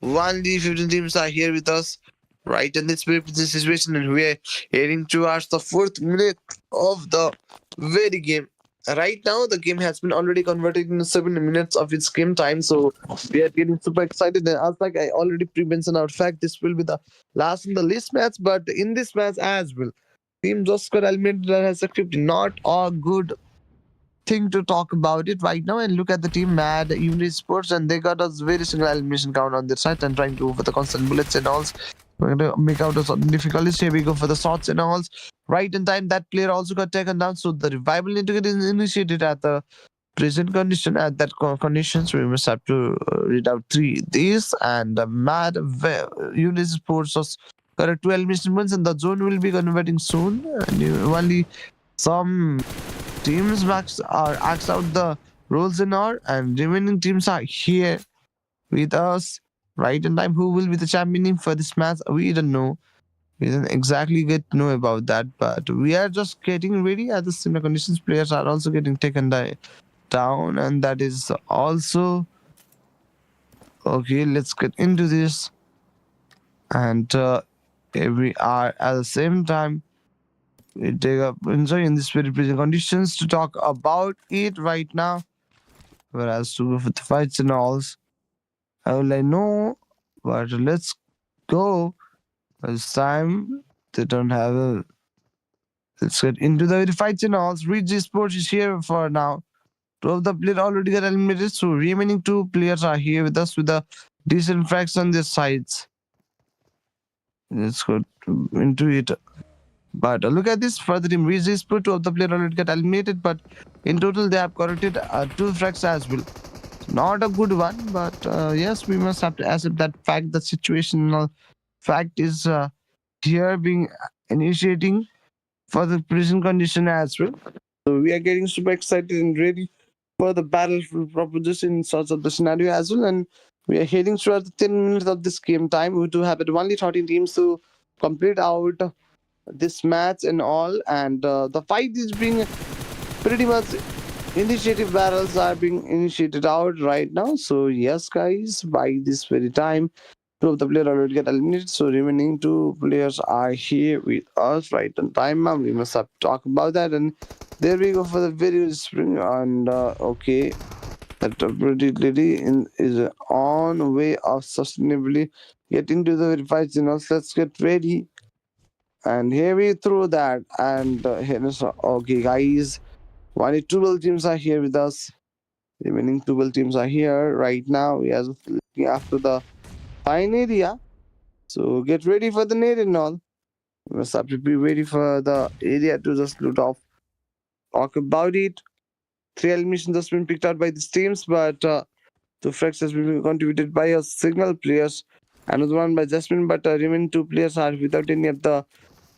Only 15 teams are here with us right in this very prison situation, and we are heading towards the 4th minute of the very game. Right now, the game has been already converted into 7 minutes of its game time, so we are getting super excited. And as like I already pre-mentioned out fact, this will be the last in the list match, but in this match as well, team just got eliminated and has accepted. Not a good thing to talk about it right now. And look at the team Mad Sports, and they got a very single elimination count on their side and trying to over the constant bullets and all. We're gonna make out a certain difficulties. Here we go for the shots and all. Right in time, that player also got taken down. So the revival need to get initiated at the present condition. At that conditions, we must have to read out 3 these and Mad Sports was got a 2 elimination points, and the zone will be converting soon. And only some teams max are axed out the roles in our, and remaining teams are here with us right in time. Who will be the champion for this match? We don't know. We didn't exactly get to know about that, but we are just getting ready at the similar conditions. Players are also getting taken down, and that is also okay. Let's get into this, and we are at the same time. We take up enjoy in this very present conditions to talk about it right now. Whereas to go for the fights and alls, I will I know, but let's go. This time they don't have a. Let's get into the fights and alls. Reach Sports is here for now. 2 of the players already got eliminated, so remaining 2 players are here with us with a decent frags on their sides. Let's go into it. But look at this for the team. Reach Sports, 2 of the players already got eliminated, but in total they have corrected 2 frags as well. Not a good one, but yes, we must have to accept that fact. The situational fact is here being initiating for the prison condition as well. So we are getting super excited and ready for the battle proposition in such of the scenario as well. And we are heading towards the 10 minutes of this game time. We do have only 13 teams to complete out this match and all. And the fight is being pretty much initiative battles are being initiated out right now. So yes, guys, by this very time, 2 of the players already get eliminated. So remaining 2 players are here with us right on time. We must have to talk about that. And there we go for the very spring. And okay, that pretty lady is on way of sustainably getting to the verified channels. Let's get ready. And here we throw that. And here is okay, guys. Only 12 teams are here with us. Remaining 12 teams are here right now. We are just looking after the fine area. So get ready for the nade and all. We must have to be ready for the area to just loot off. Talk about it. 3 eliminations just been picked out by these teams, but 2 frags has been contributed by a single players. Another one by Jasmine, but remaining 2 players are without any of the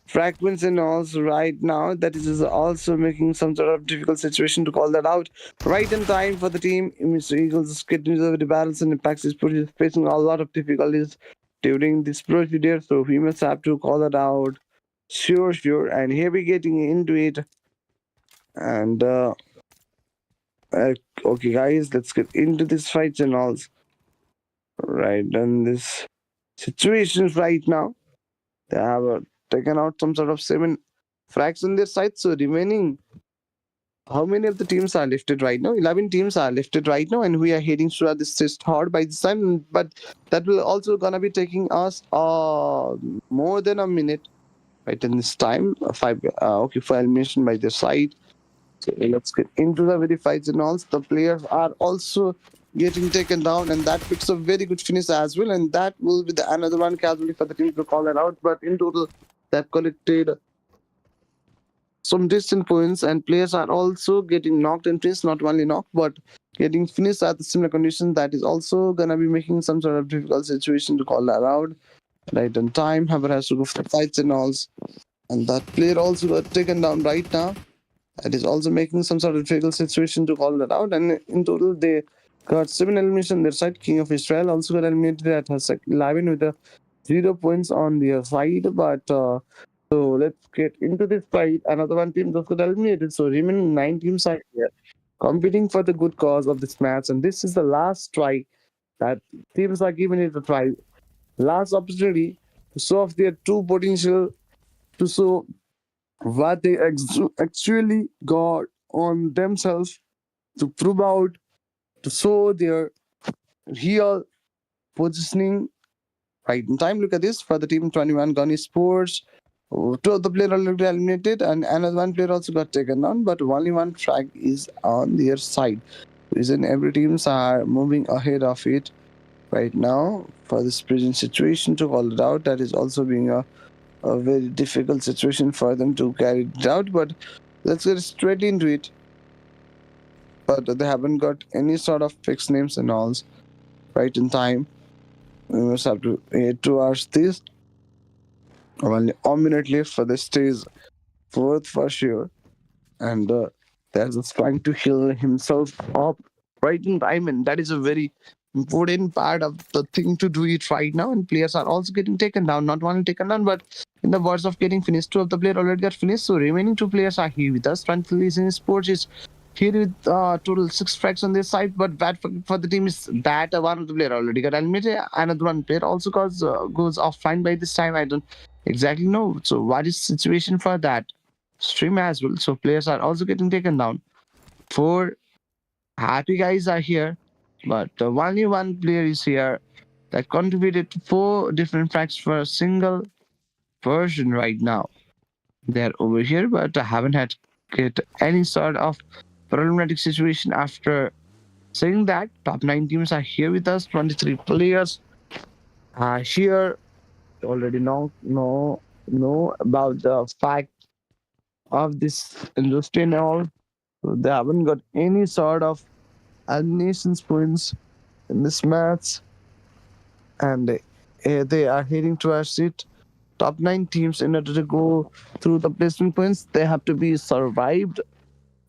fragments and also right now. That is also making some sort of difficult situation to call that out. Right in time for the team. Mr. Eagles is getting over the battles and impacts is facing a lot of difficulties during this procedure, so we must have to call it out. Sure. And here we getting into it. And okay, guys, let's get into this fight and all. Right, and this situations right now, they have taken out some sort of 7 frags on their side. So remaining, how many of the teams are lifted right now? 11 teams are lifted right now, and we are heading throughout this test hard by this time. But that will also gonna be taking us more than a minute, right? In this time, 5 elimination by their side. So let's get into the very fights and all. The players are also getting taken down, and that picks a very good finish as well. And that will be the another one casualty for the team to call that out. But in total, they've collected some decent points, and players are also getting knocked and finished, not only knocked, but getting finished at the similar conditions. That is also gonna be making some sort of difficult situation to call that out. Right on time, however, has to go for the fights and all. And that player also got taken down right now. That is also making some sort of difficult situation to call that out. And in total, they got 7 eliminations on their side. King of Israel also got eliminated at has 11 with 0 points on their side. But so let's get into this fight. Another one team just got eliminated. So remaining 9 teams are here competing for the good cause of this match. And this is the last try that teams are giving it a try. Last opportunity to show off their true potential, to show what they actually got on themselves, to prove out, to show their real positioning right in time. Look at this for the team 21 Gunny Sports. 2 of the players already eliminated, and another 1 player also got taken down, but only 1 frag is on their side. Reason every teams are moving ahead of it right now for this present situation to call it out. That is also being a very difficult situation for them to carry it out. But let's get straight into it. But they haven't got any sort of fixed names and all right in time. We must have to head towards this. Only 1 minute left for the stage 4th for sure. And they're just trying to heal himself up right in time. And that is a very important part of the thing to do it right now. And players are also getting taken down. Not only taken down, but in the words of getting finished, 2 of the players already got finished. So remaining 2 players are here with us. Translation Sports is here with total 6 frags on their side, but bad for the team is that 1 of the player already got eliminated. Another 1 player also goes offline by this time. I don't exactly know. So what is the situation for that stream as well? So players are also getting taken down. 4 happy guys are here, but only 1 player is here that contributed to 4 different frags for a single person right now. They're over here, but I haven't had get any sort of problematic situation after saying that. Top 9 teams are here with us. 23 players are here. Already know about the fact of this industry and all. So they haven't got any sort of eliminations points in this match, and they are heading towards it. Top 9 teams, in order to go through the placement points, they have to be survived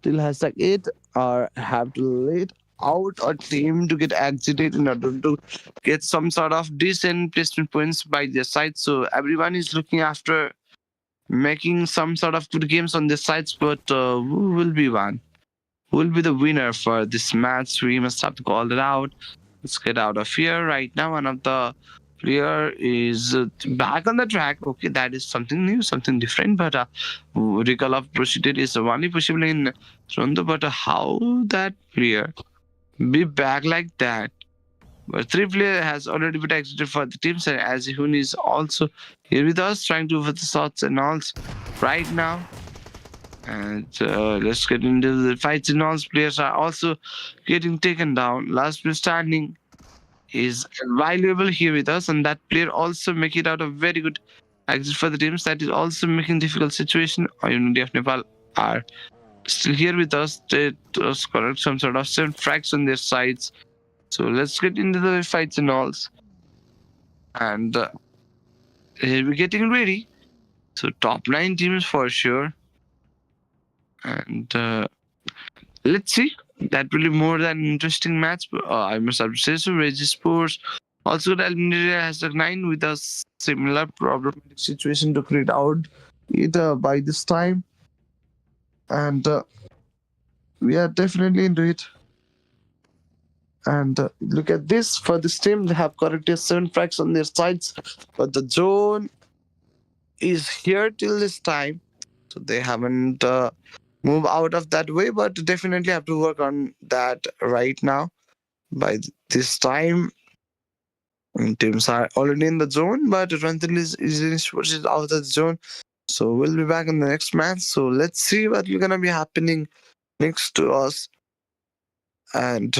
till hashtag 8 or have to let out a team to get exited in order to get some sort of decent placement points by their side. So everyone is looking after making some sort of good games on their sides, but who will be one? Who will be the winner for this match? We must have to call it out. Let's get out of here right now. One of the player is back on the track. Okay, that is something new, something different. But recall of procedure is only possible in Rondo. But how that player be back like that? But 3 player has already been exited for the team side, as Hun is also here with us, trying to over the shots and all right now. And let's get into the fights and all. Players are also getting taken down. Last player standing is valuable here with us, and that player also make it out a very good exit for the teams. That is also making difficult situation. Unity of Nepal are still here with us. They correct some sort of 7 frags on their sides. So let's get into the fights and alls. And here we're getting ready. So top 9 teams for sure. And let's see. That will be more than an interesting match. I must have to say so. HOPEesports also got eliminated as a 9 with a similar problematic situation to create out it by this time. And we are definitely into it. And look at this. For this team, they have corrected 7 frags on their sides. But the zone is here till this time. So they haven't moved out of that way, but definitely have to work on that right now. By this time, teams are already in the zone, but Ranthil is out of the zone. So we'll be back in the next match. So let's see what is gonna be happening next to us. And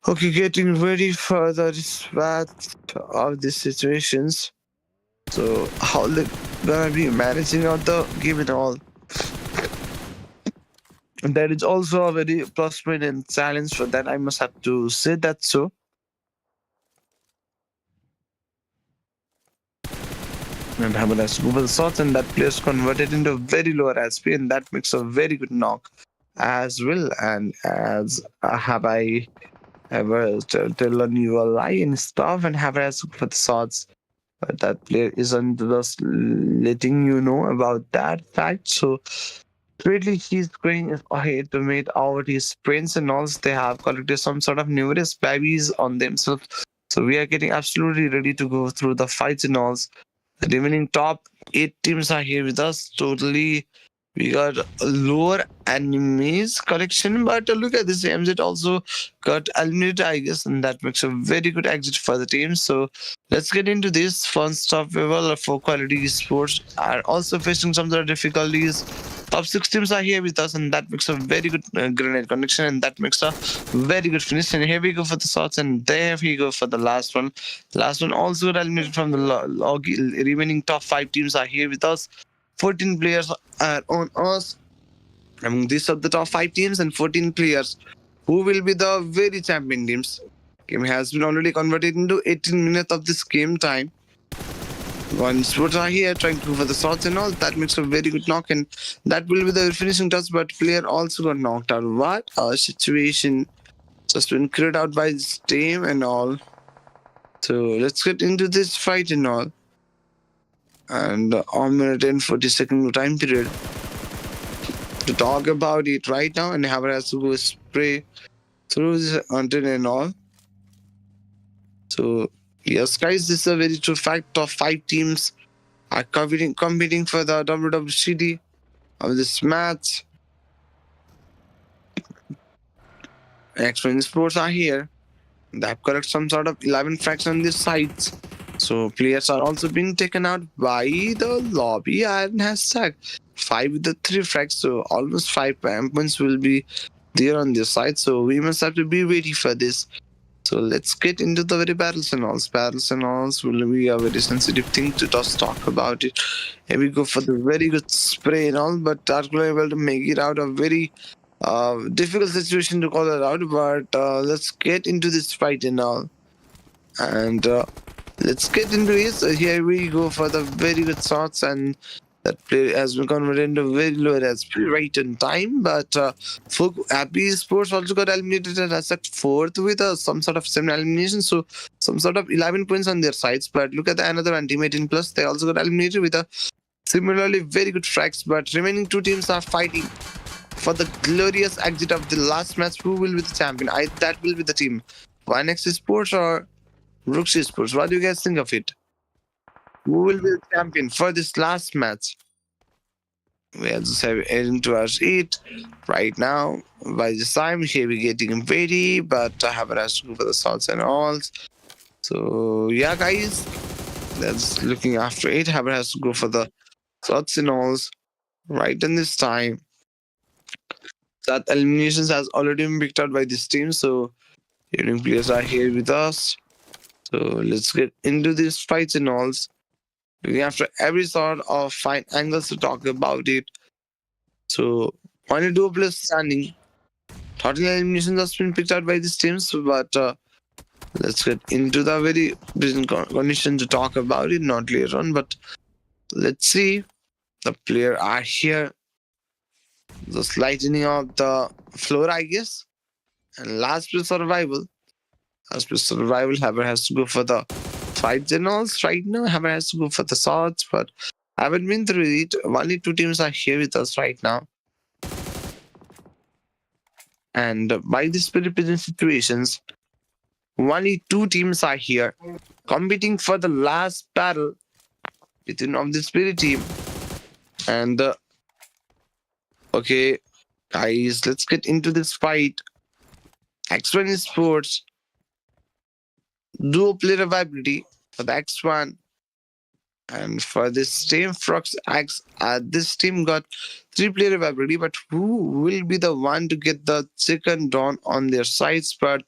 okay, getting ready for the dispatch of these situations. So how they gonna be managing out the game and all. And that is also a very plus point and challenge for that. I must have to say that so. And Hamad has to go for the shots, and that player's converted into a very lower SP, and that makes a very good knock as well. And as have I ever told you a lie and stuff, and have has to go for the shots. But that player isn't just letting you know about that fact. So clearly he's going ahead to meet out his sprints and all. They have collected some sort of numerous babies on themselves. So we are getting absolutely ready to go through the fights and all. The remaining top 8 teams are here with us. Totally, we got a lower enemies collection, but look at this. MZ also got eliminated, I guess, and that makes a very good exit for the team. So let's get into this fun stuff. Well, for quality sports are also facing some sort of difficulties. Top 6 teams are here with us, and that makes a very good grenade connection, and that makes a very good finish. And here we go for the shots, and there we go for the last one. Last one also got eliminated from the log. Remaining top 5 teams are here with us. 14 players are on us. Among these of the top 5 teams and 14 players who will be the very champion teams. Game has been already converted into 18 minutes of this game time. One sports are here trying to go for the shots and all. That makes a very good knock, and that will be the finishing touch. But player also got knocked out. What a situation! Just been cleared out by this team and all. So let's get into this fight and all. And 1 minute and 40-second time period to talk about it right now. And Haber has to go spray through this until and all. So yes, guys, this is a very true fact. Top 5 teams are competing for the WWCD of this match. Experience sports are here. They have correct some sort of 11 frags on these sides. So players are also being taken out by the lobby. Iron has sacked 5 with the 3 frags. So almost 5 points will be there on this side. So we must have to be ready for this. So let's get into the very battles and alls. Battles and alls will be a very sensitive thing to just talk about it. Here we go for the very good spray and all, but Darklo able to make it out a very difficult situation to call it out. But let's get into this fight and all. And let's get into it. So here we go for the very good shots, and that player has been converted into very low SP right in time. But for HOPEesports also got eliminated and as at 4th with some sort of 7 elimination. So some sort of 11 points on their sides. But look at the another one, team 18 plus. They also got eliminated with a similarly very good frags. But remaining 2 teams are fighting for the glorious exit of the last match. Who will be the champion? That will be the team. YNX Sports or Rooks Sports. What do you guys think of it? Who will be the champion for this last match? We are just heading towards it right now. By this time, here we're getting ready, but I have has to go for the shots and all. So yeah, guys, that's looking after it. Haber has to go for the shots and alls right in this time. That eliminations has already been picked out by this team, so hearing players are here with us. So let's get into these fights and alls. Looking after every sort of fine angles to talk about it. So only duo players standing. Total eliminations has been picked out by these teams, but let's get into the very decent condition to talk about it, not later on, but let's see. The player are here. Just lightening up the floor, I guess. And last place survival. Last place survival, Haber has to go for the fights and all. Right now, Haber has to go for the swords, but I haven't been through it. Only two teams are here with us right now. And by these represent situations, only two teams are here competing for the last battle within of the spirit team. And okay, guys, let's get into this fight. X1 Sports duo player availability for the X1, and for this team Frox X, this team got 3-player availability, but who will be the one to get the second dawn on their sides? But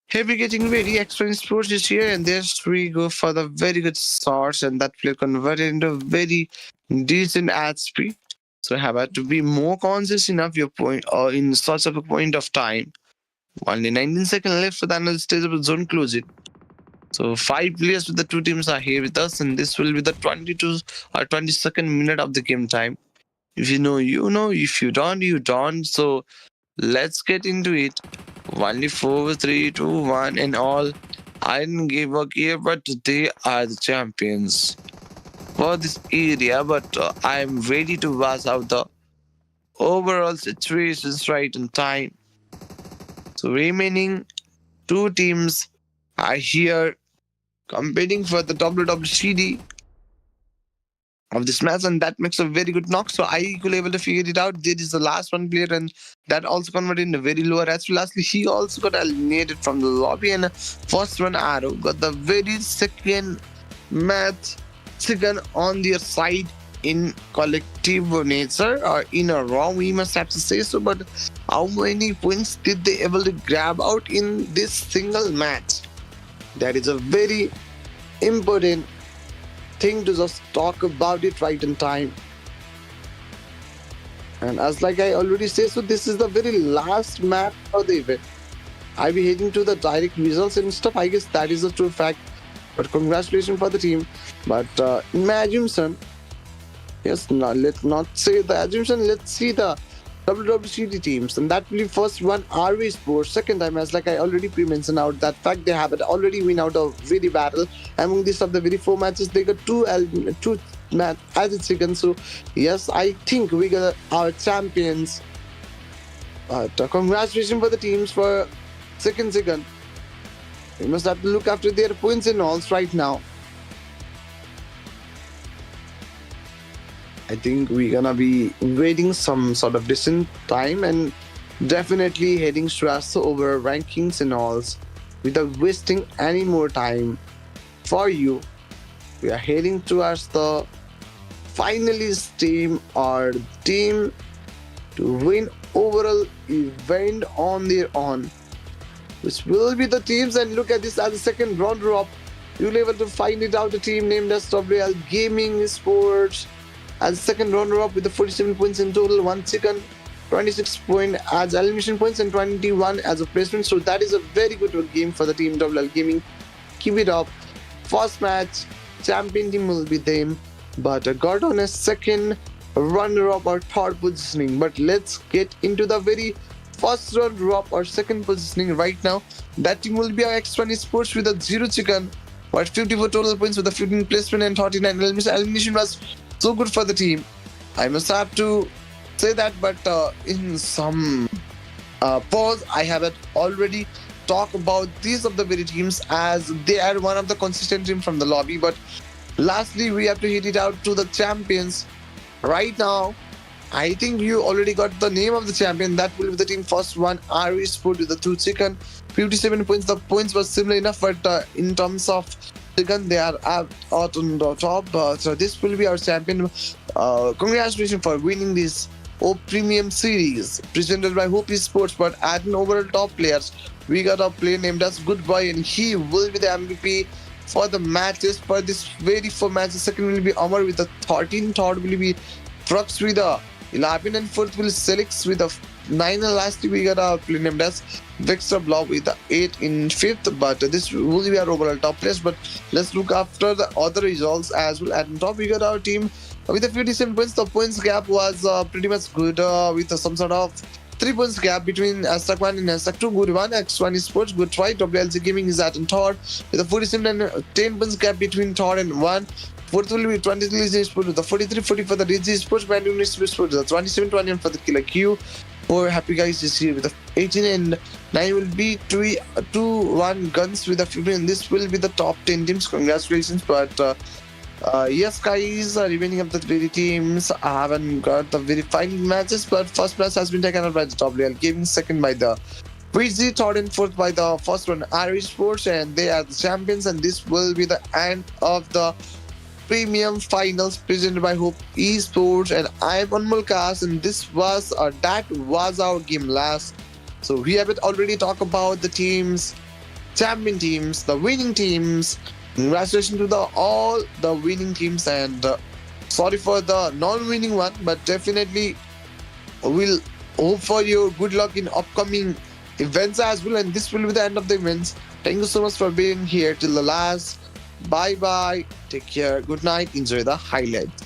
heavy getting ready. X1 Sports is here, and there's we go for the very good shots, and that player converted into very decent ad speed. So have to be more conscious enough your point or in such of a point of time. Only 19 seconds left for the analyst stage of the zone closing. So 5 players with the two teams are here with us, and this will be the 22 or 22nd minute of the game time. If you know, you know. If you don't, you don't. So let's get into it. Only 4, 3, 2, 1, and all. I didn't give a care, but they are the champions for this area. But I'm ready to pass out the overall situations right in time. So remaining 2 teams are here competing for the WWCD of this match, and that makes a very good knock. So I could able to figure it out. There is the last one player, and that also converted in a very lower as well. Lastly, he also got eliminated from the lobby, and first one arrow got the very second match second on their side in collective nature or in a raw, we must have to say so. But how many points did they able to grab out in this single match? That is a very important thing to just talk about it right in time. And as like I already said, so this is the very last map for the event. I'll be heading to the direct results and stuff. I guess that is a true fact. But congratulations for the team. But in my assumption, yes, no, let's not say the assumption. Let's see the WWCD teams, and that will be first one HOPEesports. Second time, as like I already pre-mentioned out that fact, they have already win out of very battle. Among these of the very 4 matches, they got two match as it's second. So yes, I think we got our champions. But congratulations for the teams for second. We must have to look after their points and alls right now. I think we're gonna be waiting some sort of decent time and definitely heading straight over rankings and alls without wasting any more time. For you, we are heading towards the finalist team or team to win overall event on their own, which will be the teams. And look at this as a second runner up. You'll be able to find it out, a team named as WL Gaming Sports as second runner-up with the 47 points in total, 1 second, 26 points as elimination points, and 21 as a placement. So that is a very good game for the team WL Gaming. Keep it up. First match, champion team will be them, but got on a second runner-up or third positioning. But let's get into the very first runner-up or second positioning right now. That team will be our X1 Sports with a 0 chicken, but 54 total points with a 15 placement and 39 elimination. Elimination was so good for the team, I must have to say that. But in some pause, I have already talked about these of the very teams as they are one of the consistent team from the lobby. But lastly, we have to hit it out to the champions right now. I think you already got the name of the champion. That will be the team first one, HOPEesports with the 2 chicken, 57 points. The points were similar enough, but in terms of chicken, they are out on the top. So this will be our champion. Congratulations for winning this Premium Series presented by HOPEesports. But at an overall top players, we got a player named as Good Boy, and he will be the MVP for the matches for this very four matches. Second will be Amar with the 13, third will be Frux with the 11, and fourth will Selix with the 9, and lastly we got a player named as Vexter Blob with the 8 in fifth. But this will be our overall top place. But let's look after the other results as well. At the top we got our team with a few decent points. The points gap was pretty much good with some sort of 3 points gap between Stack1 and Stack2. Good one. X1 Esports, good try. WLC Gaming is at in third with a 47 and 10 points gap between third and 1. Fourth will be 23 Esports with the 43-40 for the Ridge Esports. Bandung Esports with the 27-21 for the Killer Q. For Happy Guys this year with the 18, and 9 will be 2-1 Guns with the 15. And this will be the top 10 teams. Congratulations. But yes, guys, remaining of the 3 teams, I haven't got the very final matches, but first match has been taken out by the WL Gaming, second by the PG, third and fourth by the first one Irish Sports, and they are the champions. And this will be the end of the premium finals presented by HOPEesports. And I am Anmol, and this was that was our game last. So we have already talked about the teams, champion teams, the winning teams. Congratulations to all the winning teams, and sorry for the non-winning one, but definitely we'll hope for your good luck in upcoming events as well. And this will be the end of the events. Thank you so much for being here till the last. Bye bye. Take care. Good night. Enjoy the highlights.